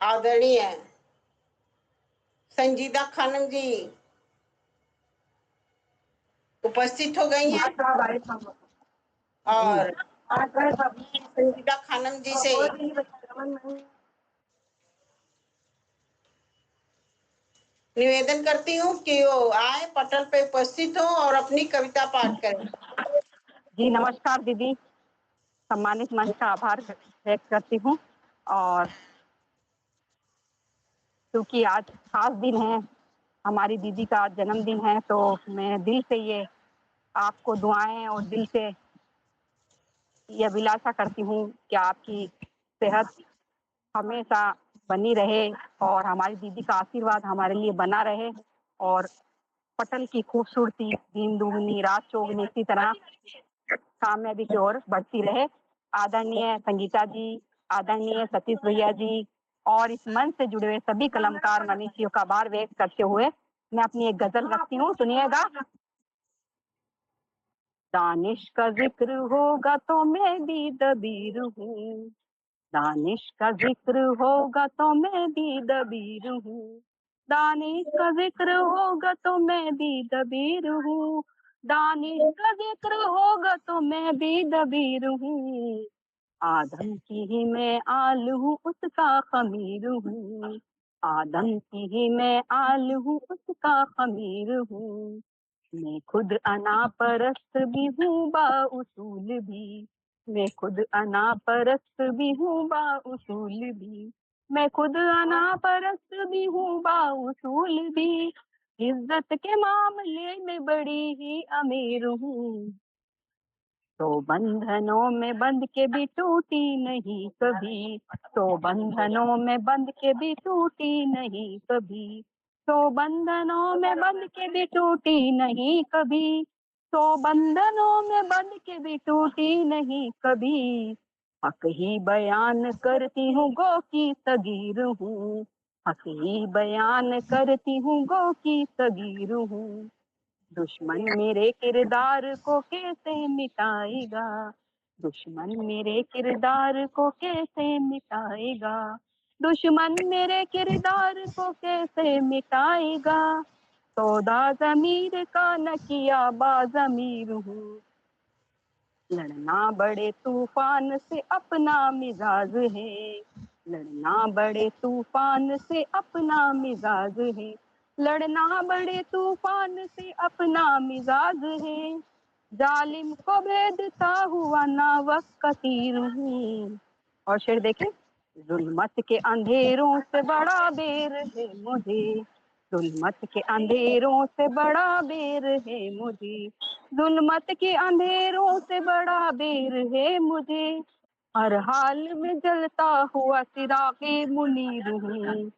आदरणीय संजीदा खानम जी उपस्थित हो गई हैं, और संजीदा खानम जी से निवेदन करती हूँ कि वो आए, पटल पे उपस्थित हो और अपनी कविता पाठ करें। जी नमस्कार दीदी, सम्मानित मंच का आभार व्यक्त करती हूँ। और क्योंकि आज खास दिन है, हमारी दीदी का आज जन्मदिन है, तो मैं दिल से ये आपको दुआएं और दिल से ये अभिलाषा करती हूँ कि आपकी सेहत हमेशा बनी रहे और हमारी दीदी का आशीर्वाद हमारे लिए बना रहे, और पटल की खूबसूरती दिन दुगनी रात चौगुनी इसी तरह कामयाबी की ओर बढ़ती रहे। आदरणीय संगीता जी, आदरणीय सतीश भैया जी और इस मंच से जुड़े हुए सभी कलमकार मनीषियों का आभार व्यक्त करते हुए मैं अपनी एक गजल रखती हूँ, सुनिएगा। दानिश का जिक्र होगा तो मैं भी दबीर हूँ, दानिश का जिक्र होगा तो मैं भी दबीर हूँ, दानिश का जिक्र होगा तो मैं भी दबीर हूँ, दानिश का जिक्र होगा तो मैं भी दबीर हूँ। आदम की ही मैं आल हूँ उसका खमीर हूँ, आदम की ही मैं आल हूँ उसका खमीर हूँ। मैं खुद अना परस्त भी हूँ बाउसूल भी, मैं खुद अना परस्त भी हूँ बाउसूल भी, मैं खुद अना परस्त भी हूँ बाउसूल भी, इज्जत के मामले में बड़ी ही अमीर हूँ। तो बंधनों में बंध के भी टूटी नहीं कभी, तो बंधनों में बंध के भी टूटी नहीं कभी, तो बंधनों में बंध के भी टूटी नहीं कभी, तो बंधनों में बंध के भी टूटी नहीं कभी। हक ही बयान करती हूँ गो की सगीर हूँ, हक ही बयान करती हूँ गो की सगीर हूँ। दुश्मन मेरे किरदार को कैसे मिटाएगा, दुश्मन मेरे किरदार को कैसे मिटाएगा, दुश्मन मेरे किरदार को कैसे मिटाएगा। सौदा ज़मीर का न किया बाज़मीर हूँ, लड़ना बड़े तूफान से अपना मिजाज है, लड़ना बड़े तूफान से अपना मिजाज है, लड़ना बड़े तूफान से अपना मिजाज है। जालिम को भेदता हुआ नावक का तीर हूँ। और शेर देखें, जुल्मत के अंधेरों से बड़ा बेर है मुझे, जुल्मत के अंधेरों से बड़ा बेर है मुझे, जुल्मत के अंधेरों से बड़ा बेर है मुझे। हर हाल में जलता हुआ चिरागे मुनीर हूँ।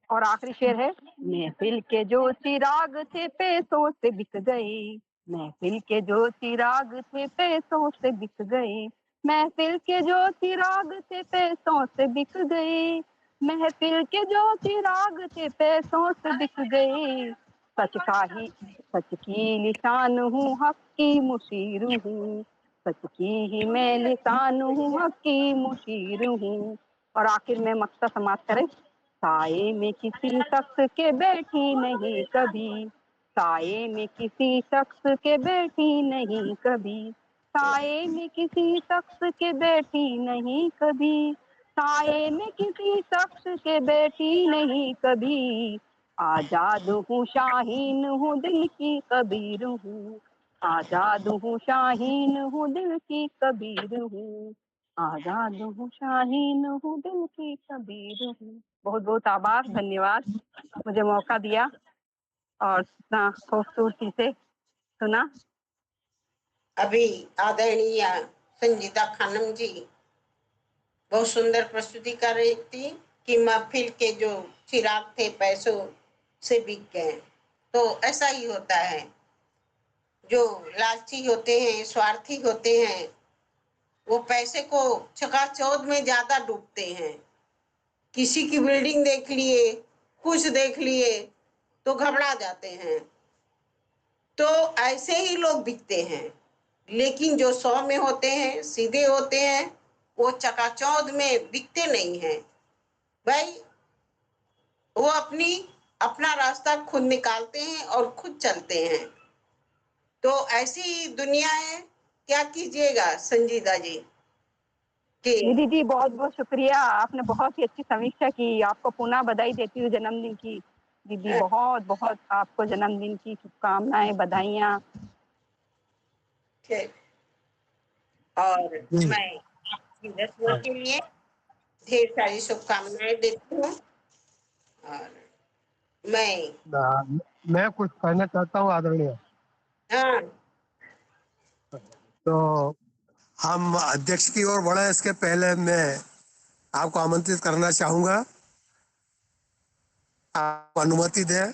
और आखिरी शेर है, महफिल के जो चिराग थे पैसों से बिक गए, महफिल के जो चिराग थे पैसों से बिक गए, महफिल के जो चिराग थे पैसों से बिक गए, महफिल के जो चिराग थे पैसों से बिक गए। सच की लिसान हूँ, हक की मुशीर हूँ, सच की ही मैं लिसान हूँ, हक की मुशीर हूँ। और आखिर में मकसद समाप्त करें, साए में किसी शख्स के बैठी नहीं कभी, साए में किसी शख्स के बैठी नहीं कभी, साए में किसी शख्स के बैठी नहीं कभी, साए में किसी शख्स के बैठी नहीं कभी। आजाद हूँ शाहीन हूँ दिल की कबीर हूँ, आजाद हूँ शाहीन हूँ दिल की कबीर हूँ, आजाद हूँ शाहीन हूँ दिल की कबीर हूँ। बहुत बहुत आभार, धन्यवाद मुझे मौका दिया और इतना खूबसूरती से सुना। अभी आदरणीय संजीदा खानम जी बहुत सुंदर प्रस्तुति कर रही थी कि महफिल के जो चिराग थे पैसों से बिक गए। तो ऐसा ही होता है, जो लालची होते हैं, स्वार्थी होते हैं, वो पैसे को चकाचौंध में ज्यादा डूबते हैं। किसी की बिल्डिंग देख लिए, कुछ देख लिए तो घबरा जाते हैं। तो ऐसे ही लोग बिकते हैं। लेकिन जो 100 में होते हैं, सीधे होते हैं, वो चकाचौंध में बिकते नहीं हैं। भाई वो अपना रास्ता खुद निकालते हैं और खुद चलते हैं। तो ऐसी दुनिया है। क्या कीजिएगा संजीदा जी दीदी जी बहुत बहुत शुक्रिया, आपने बहुत ही अच्छी समीक्षा की। आपको पुनः बधाई देती हूँ जन्मदिन की दीदी, बहुत बहुत आपको जन्मदिन की शुभकामनाएं, बधाइयाँ। और मैं आपकी रचना के लिए ढेर सारी शुभकामनाएं देती हूँ। और मैं कुछ कहना चाहता हूँ आदरणीय। हाँ, तो हम अध्यक्ष की ओर बढ़े इसके पहले मैं आपको आमंत्रित करना चाहूंगा, आप अनुमति दें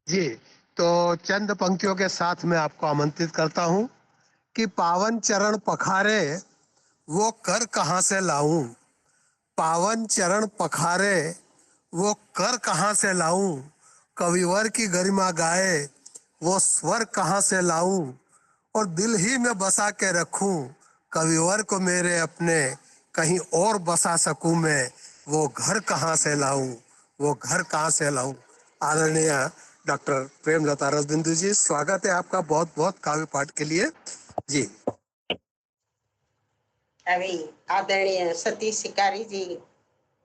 जी। तो चंद पंक्तियों के साथ मैं आपको आमंत्रित करता हूं कि पावन चरण पखारे वो कर कहाँ से लाऊं, पावन चरण पखारे वो कर कहाँ से लाऊं, कविवर की गरिमा गाए वो स्वर कहाँ से लाऊं, और दिल ही में बसा के रखूं कविवर को मेरे अपने, कहीं और बसा सकूं मैं वो घर कहाँ से लाऊं, वो घर कहाँ से लाऊं। आदरणीय डॉक्टर प्रेमलता रसबिंदु जी, स्वागत है आपका बहुत बहुत काव्य पाठ के लिए जी। अभी आदरणीय सतीश शिकारी जी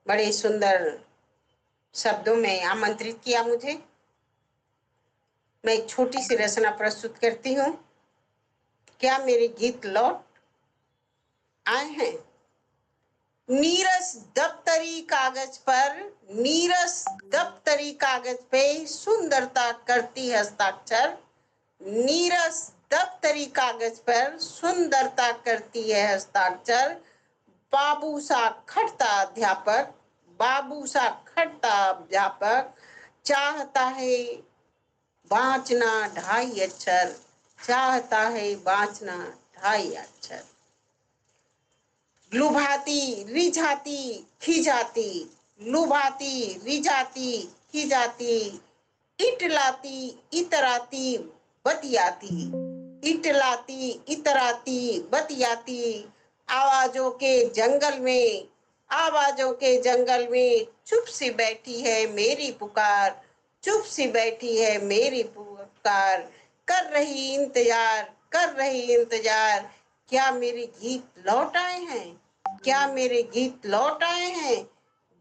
बड़े सुंदर शब्दों में आमंत्रित किया मुझे। मैं एक छोटी सी रचना प्रस्तुत करती हूँ। क्या मेरे गीत लौट आए हैं? नीरस दफ्तरी कागज पर, नीरस दफ्तरी कागज पे सुंदरता करती हस्ताक्षर, नीरस दफ्तरी कागज पर सुंदरता करती है हस्ताक्षर। बाबू सा खटता अध्यापक, बाबू सा खट्टा अध्यापक चाहता है बाँचना 2.5 अक्षर, चाहता है बाँचना 2.5 अक्षर। लुभाती रिझाती खिजाती, लुभाती रिझाती खिजाती, इटलाती इतराती बतियाती, इटलाती इतराती बतियाती, आवाजों के जंगल में, आवाजों के जंगल में चुप सी बैठी है मेरी पुकार, चुप सी बैठी है मेरी पुकार, कर रही इंतजार, कर रही इंतजार, क्या मेरे गीत लौट आए हैं, क्या मेरे गीत लौट आए हैं,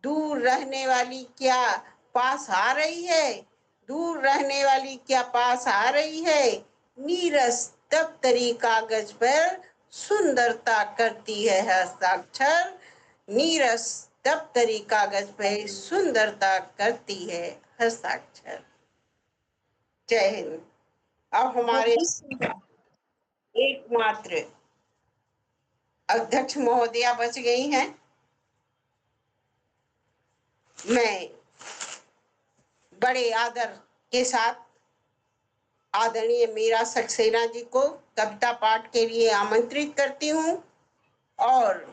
दूर रहने वाली क्या पास आ रही है, दूर रहने वाली क्या पास आ रही है, नीरस दफ्तरी कागज पर सुंदरता करती है हस्ताक्षर, नीरस दफ्तरी कागज पर सुंदरता करती है हस्ताक्षर। जय हिंद। अब हमारे एकमात्र अध्यक्ष महोदया बच गई हैं। मैं बड़े आदर के साथ आदरणीय मीरा सक्सेना जी को कविता पाठ के लिए आमंत्रित करती हूँ और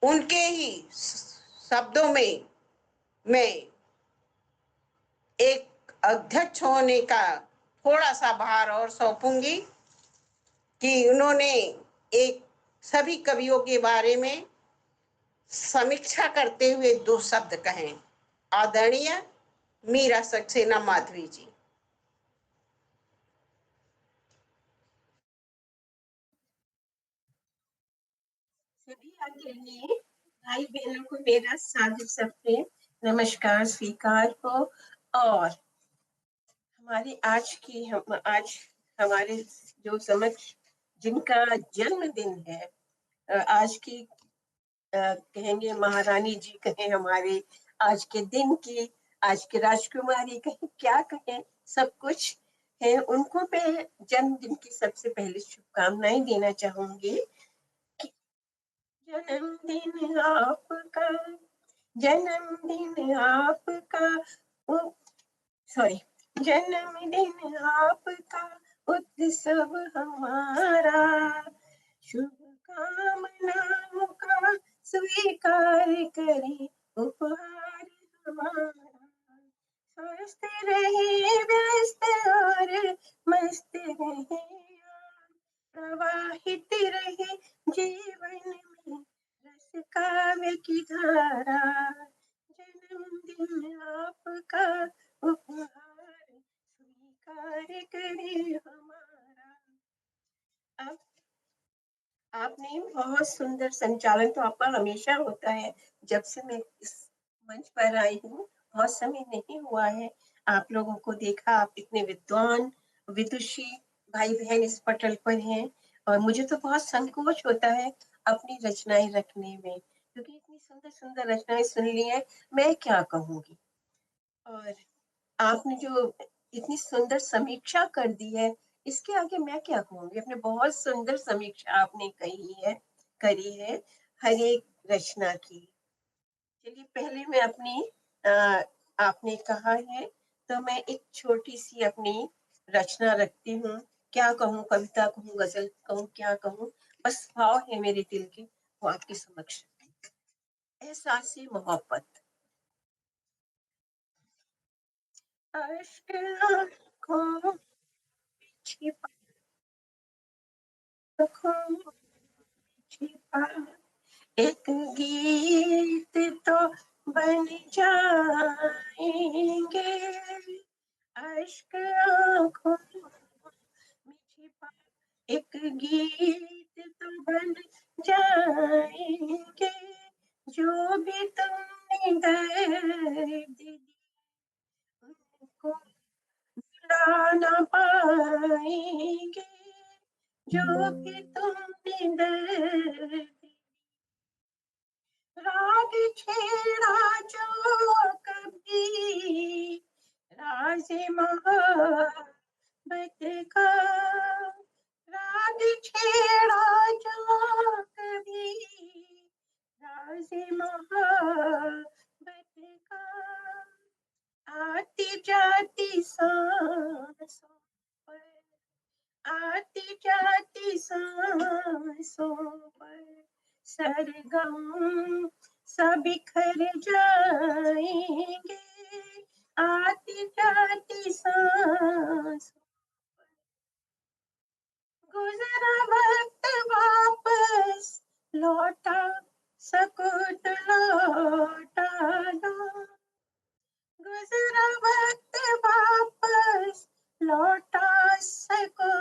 उनके ही शब्दों में मैं एक अध्यक्ष होने का थोड़ा सा भार और सौंपूंगी कि उन्होंने एक सभी कवियों के बारे में समीक्षा करते हुए 2 शब्द कहे। आदरणीय मीरा सक्सेना माधवी जी। सभी आदरणीय भाई बहनों को मेरा सादर सप्रेम नमस्कार स्वीकार हो। और आज हमारे जो समक्ष जिनका जन्मदिन है, आज की कहेंगे महारानी जी कहें, हमारे आज के दिन की, आज के राजकुमारी कहें, क्या कहें, सब कुछ है। उनको मैं जन्मदिन की सबसे पहले शुभकामनाएं देना चाहूंगी। जन्मदिन आपका, जन्मदिन आपका, सॉरी, जन्मदिन आपका, उत्सव हमारा, शुभकामनाओं का स्वीकार करें उपहार हमारा, स्वस्थ रहे व्यस्त और मस्त रहे, प्रवाहित रहे जीवन में रस काव्य की धारा, जन्मदिन आपका, उपहार स्वीकार करे हमारा। अब आपने बहुत सुंदर संचालन तो आपका हमेशा होता है, जब से मैं इस मंच पर आई हूँ बहुत समय नहीं हुआ है आप लोगों को देखा। आप इतने विद्वान विदुषी भाई बहन इस पटल पर हैं और मुझे तो बहुत संकोच होता है अपनी रचनाएं रखने में, क्योंकि इतनी सुंदर सुंदर रचनाएं सुन ली है, मैं क्या कहूँगी। और आपने जो इतनी सुंदर समीक्षा कर दी है, इसके आगे मैं क्या कहूँगी। अपने बहुत सुंदर समीक्षा आपने करी है हर एक रचना की। चलिए पहले मैं अपनी आपने कहा है तो मैं एक छोटी सी अपनी रचना रखती हूँ। क्या कहूँ, कविता कहूँ, गजल कहूँ, क्या कहूँ, बस भाव है मेरे दिल के, वो आपके समक्ष। एहसास-ए मोहब्बत। अश्क आँखों छिपा, आँखों छिपा, एक गीत तो बन जाएंगे, अश्क आँखों में छिपा, एक गीत तो बन जाएंगे, जो भी तुमने दर्द दी उनको भुला ना पाएंगे, जो भी तुमने दर्द दी। राग छेड़ा जो कभी राज़े मोहब्बत का, राग छेड़ा जो कभी राज़े मोहब्बत जाती सांसों पर, आती जाती सांसों पर सरगम सब बिखर जाएंगे, आती जाती सांसों। गुजरा वक्त वापस लौटा सकुत लौटा दो, गुजरा वक्त वापस लौटा सको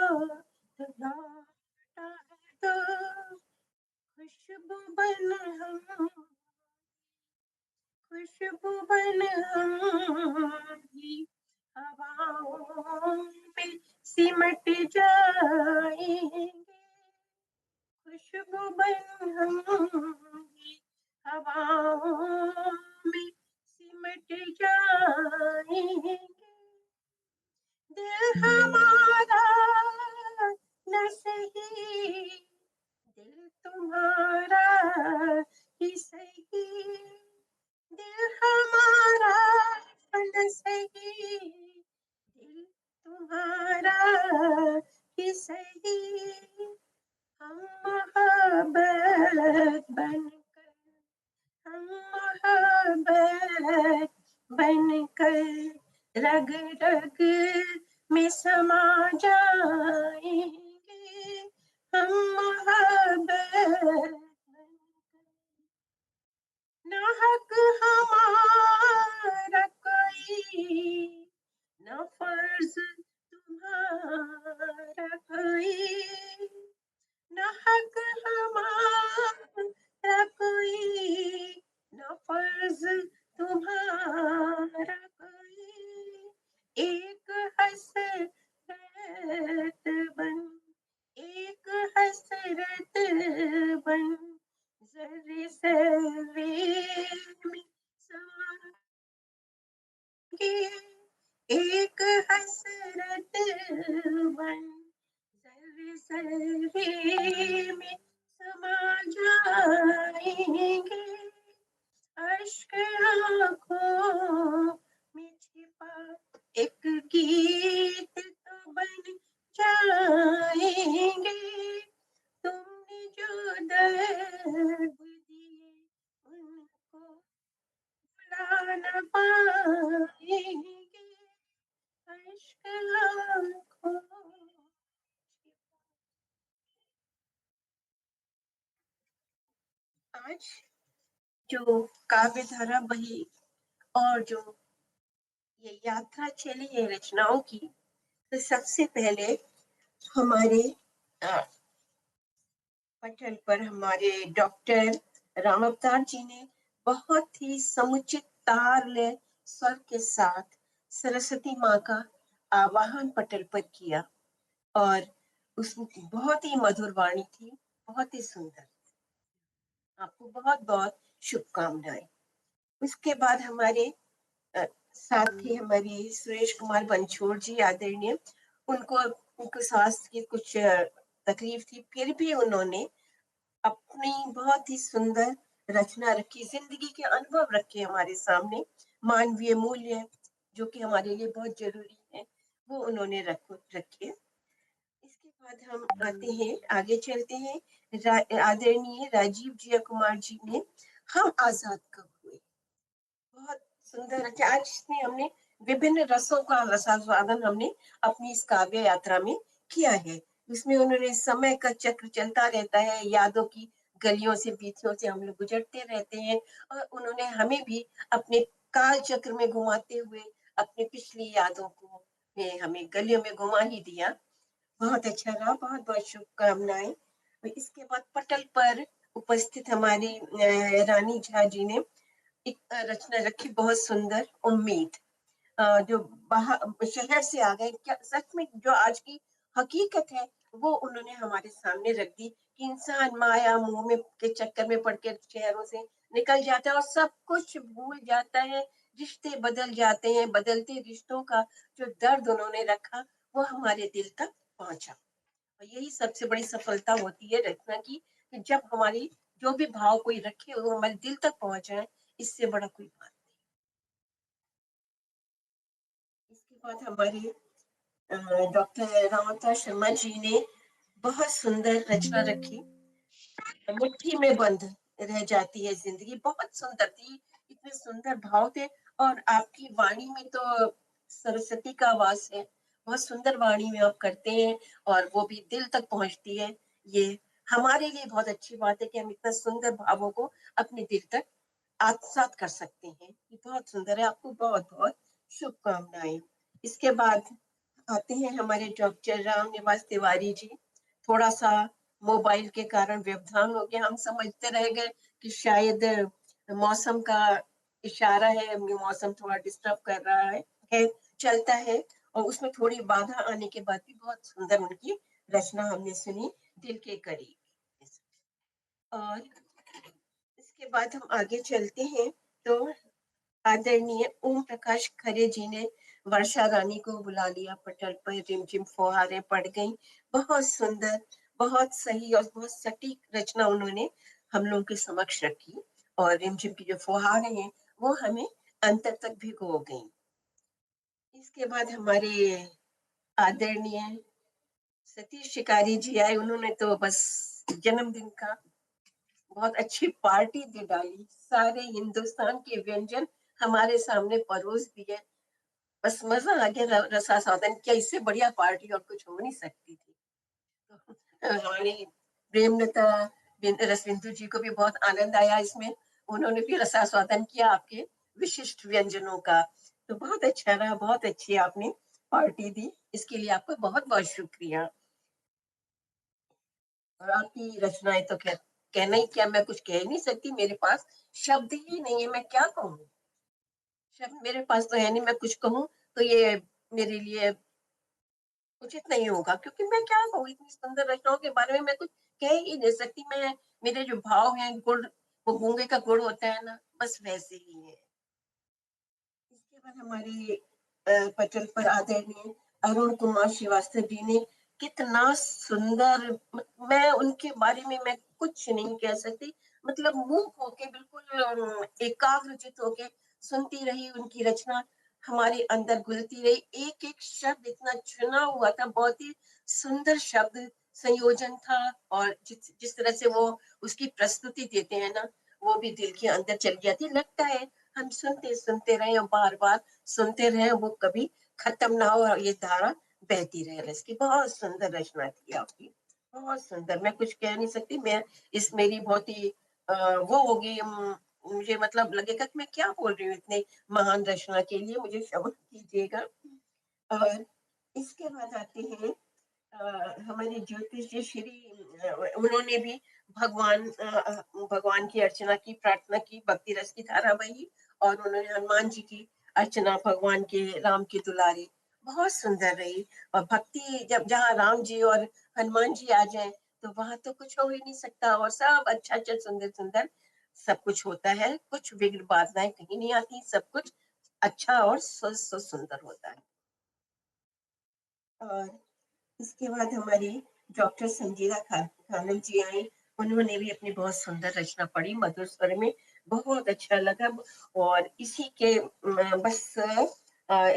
लौटा दो, खुशबू बन हम, खुशबू बन हम भी हवाओं में सिमट जाएंगे, खुशबू बन हम भी हवाओं में सिमट जाएंगे। दिल हमारा न सही, दिल तुम्हारा ही सही, दिल हमारा न सही, दिल तुम्हारा ही सही, हम मोहब्बत बनकर, हम मोहब्बत बनकर रग रग में समा जाएंगे, हम मोहब्बत न हक हमारा कोई, न फर्ज तुम्हारा कोई, न हक हमारा कोई, न फर्ज तुम्हारा कोई, एक हसरत बन, एक हसरत बन जर्रे सर्रे में समाएंगे, एक हसरत बन जर्रे सर्रे में समा जाएंगे, अश्क आँखों में छिपा एक गीत तो बन जाएंगे, तुमने जो दर्द दिए उनको भुला न पाएंगे, अश्क आँखों। आज जो काव्य धारा बही और जो ये यात्रा चली है रचनाओं की, तो सबसे पहले हमारे पटल पर हमारे डॉक्टर राम अवतार जी ने बहुत ही समुचित ताल स्वर के साथ सरस्वती माँ का आवाहन पटल पर किया और उसमें बहुत ही मधुर वाणी थी, बहुत ही सुंदर। आपको बहुत बहुत शुभकामनाएं। उसके बाद हमारे साथ ही हमारे सुरेश कुमार बंछोड़ जी आदरणीय, उनको स्वास्थ्य की कुछ तकलीफ थी, फिर भी उन्होंने अपनी बहुत ही सुंदर रचना रखी, जिंदगी के अनुभव रखे हमारे सामने, मानवीय मूल्य जो कि हमारे लिए बहुत जरूरी है वो उन्होंने रखे। इसके बाद हम आते हैं, आगे चलते हैं, आदरणीय राजीव जिया कुमार जी ने हम आजाद कब हुए, बहुत सुंदर रचे। आज इसमें हमने विभिन्न रसों का रसास्वादन हमने अपनी इस काव्य यात्रा में किया है। इसमें उन्होंने समय का चक्र चलता रहता है, यादों की गलियों से बीथियों से हम लोग गुजरते रहते हैं, और उन्होंने हमें भी अपने काल चक्र में घुमाते हुए अपनी पिछली यादों को हमें गलियों में घुमा ही दिया। बहुत अच्छा रहा, बहुत बहुत शुभकामनाएं। इसके बाद पटल पर उपस्थित हमारी रानी झा जी ने एक रचना रखी बहुत सुंदर, उम्मीद, जो बाहर शहर से आ गए, क्या सच में जो आज की हकीकत है वो उन्होंने हमारे सामने रख दी कि इंसान माया मोह में के चक्कर में पड़ के शहरों से निकल जाता है और सब कुछ भूल जाता है, रिश्ते बदल जाते हैं, बदलते रिश्तों का जो दर्द उन्होंने रखा वो हमारे दिल तक पहुंचा। और यही सबसे बड़ी सफलता होती है रचना की, कि जब हमारी जो भी भाव कोई रखे वो हमारे दिल तक पहुंच जाए, इससे बड़ा कोई बात बाद हमारे डॉक्टर रामता शर्मा जी ने बहुत सुंदर रचना रखी, मुट्ठी में बंद रह जाती है जिंदगी। बहुत सुंदर थी, इतने सुंदर भाव थे। और आपकी वाणी में तो सरस्वती का वास है, बहुत सुंदर वाणी में आप करते हैं और वो भी दिल तक पहुंचती है। ये हमारे लिए बहुत अच्छी बात है कि हम इतना सुंदर भावों को अपने दिल तक आत्मसात कर सकते हैं। ये बहुत सुंदर है, आपको बहुत बहुत शुभकामनाएं। इसके बाद आते हैं हमारे डॉक्टर राम निवास तिवारी जी। थोड़ा सा मोबाइल के कारण व्यवधान हो गया, हम समझते रह गए कि शायद मौसम का इशारा है, मौसम थोड़ा डिस्टर्ब कर रहा है चलता है। और उसमें थोड़ी बाधा आने के बाद भी बहुत सुंदर उनकी रचना हमने सुनी, दिल के करीब। और इसके बाद हम आगे चलते हैं तो आदरणीय ओम प्रकाश खरे जी ने वर्षा रानी को बुला लिया पटल पर, रिमझिम फुहारें पड़ गईं। बहुत सुंदर, बहुत सही और बहुत सटीक रचना उन्होंने हम लोगों के समक्ष रखी। और रिमझिम की जो फुहारें हैं वो हमें अंतर तक भिगो गईं। इसके बाद हमारे आदरणीय सतीश शिकारी जी आए, उन्होंने तो बस जन्मदिन का बहुत अच्छी पार्टी दे डाली, सारे हिंदुस्तान के व्यंजन हमारे सामने परोस दिए। बस मजा आ गया, रसा स्वादन क्या, इससे बढ़िया पार्टी और कुछ हो नहीं सकती थी। तो हमारी प्रेमलता रसबिंदु जी को भी बहुत आनंद आया इसमें, उन्होंने भी रसा स्वादन किया आपके विशिष्ट व्यंजनों का। तो बहुत अच्छा रहा, बहुत अच्छी आपने पार्टी दी, इसके लिए आपका बहुत बहुत शुक्रिया। और आपकी रचनाएं तो कहना ही क्या, मैं कुछ कह ही नहीं सकती, मेरे पास शब्द ही नहीं है, मैं क्या कहूँ, शब्द मेरे पास तो है नहीं। मैं कुछ कहूँ तो ये मेरे लिए उचित नहीं होगा, क्योंकि मैं क्या कहूँ, इतनी सुंदर रचनाओं के बारे में मैं कुछ कह ही नहीं सकती। मैं, मेरे जो भाव हैं, गुड़, वो गूंगे का गुड़ होता है ना, बस वैसे ही है। इसके बाद हमारे पटल पर आदरणीय अरुण कुमार श्रीवास्तव जी ने कितना सुंदर, मैं उनके बारे में मैं कुछ नहीं कह सकती, मतलब मूक होके बिल्कुल एकाग्रचित होके सुनती रही उनकी रचना, हमारे अंदर घुलती रही। एक एक शब्द इतना चुना हुआ था, बहुत ही सुंदर शब्द संयोजन था। और जिस तरह से वो उसकी प्रस्तुति देते हैं ना, वो भी दिल के अंदर चली जाती। लगता है हम सुनते सुनते रहे और बार बार सुनते रहे, वो कभी खत्म ना हो और ये धारा बहती रहे। इसकी बहुत सुंदर रचना थी आपकी, बहुत सुंदर, मैं कुछ कह नहीं सकती। मैं इस मेरी बहुत ही वो होगी, मुझे मतलब लगेगा कि मैं क्या बोल रही हूँ इतने महान रचना के लिए, मुझे क्षमा कीजिएगा। और इसके बाद आते हैं हमारे ज्योतिष जी श्री, उन्होंने भी भगवान की अर्चना की, प्रार्थना की, भक्ति रस की धारा बही। और उन्होंने हनुमान जी की अर्चना, भगवान के राम के दुलारे, बहुत सुंदर रही। और भक्ति जब जहाँ राम जी और हनुमान जी आ जाए तो वहां तो कुछ हो ही नहीं सकता, और सब अच्छा अच्छा सुंदर सुंदर सब कुछ होता है, कुछ विघ्न बाधाएं कहीं नहीं आती, सब कुछ अच्छा और सुंदर होता है। और इसके बाद हमारी डॉक्टर संजीदा खानम जी आई, उन्होंने भी अपनी बहुत सुंदर रचना पढ़ी मधुर स्वर में, बहुत अच्छा लगा। और इसी के बस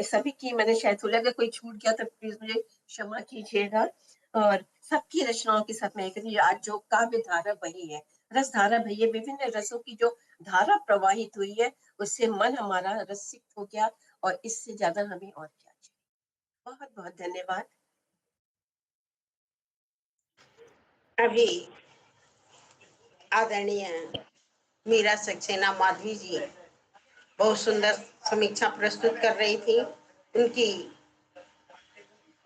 सभी की मैंने शायद भूला, अगर कोई छूट गया तो प्लीज मुझे क्षमा कीजिएगा। और सबकी रचनाओं के साथ मैं कहती आज जो काव्य धारा बही है, रस धारा बही है, विभिन्न रसों की जो धारा प्रवाहित हुई है, उससे मन हमारा रसिक हो गया। और इससे ज्यादा हमें और क्या चाहिए। बहुत बहुत धन्यवाद। अभी आदरणीय मीरा सक्सेना माधवी जी बहुत सुंदर समीक्षा प्रस्तुत कर रही थी। उनकी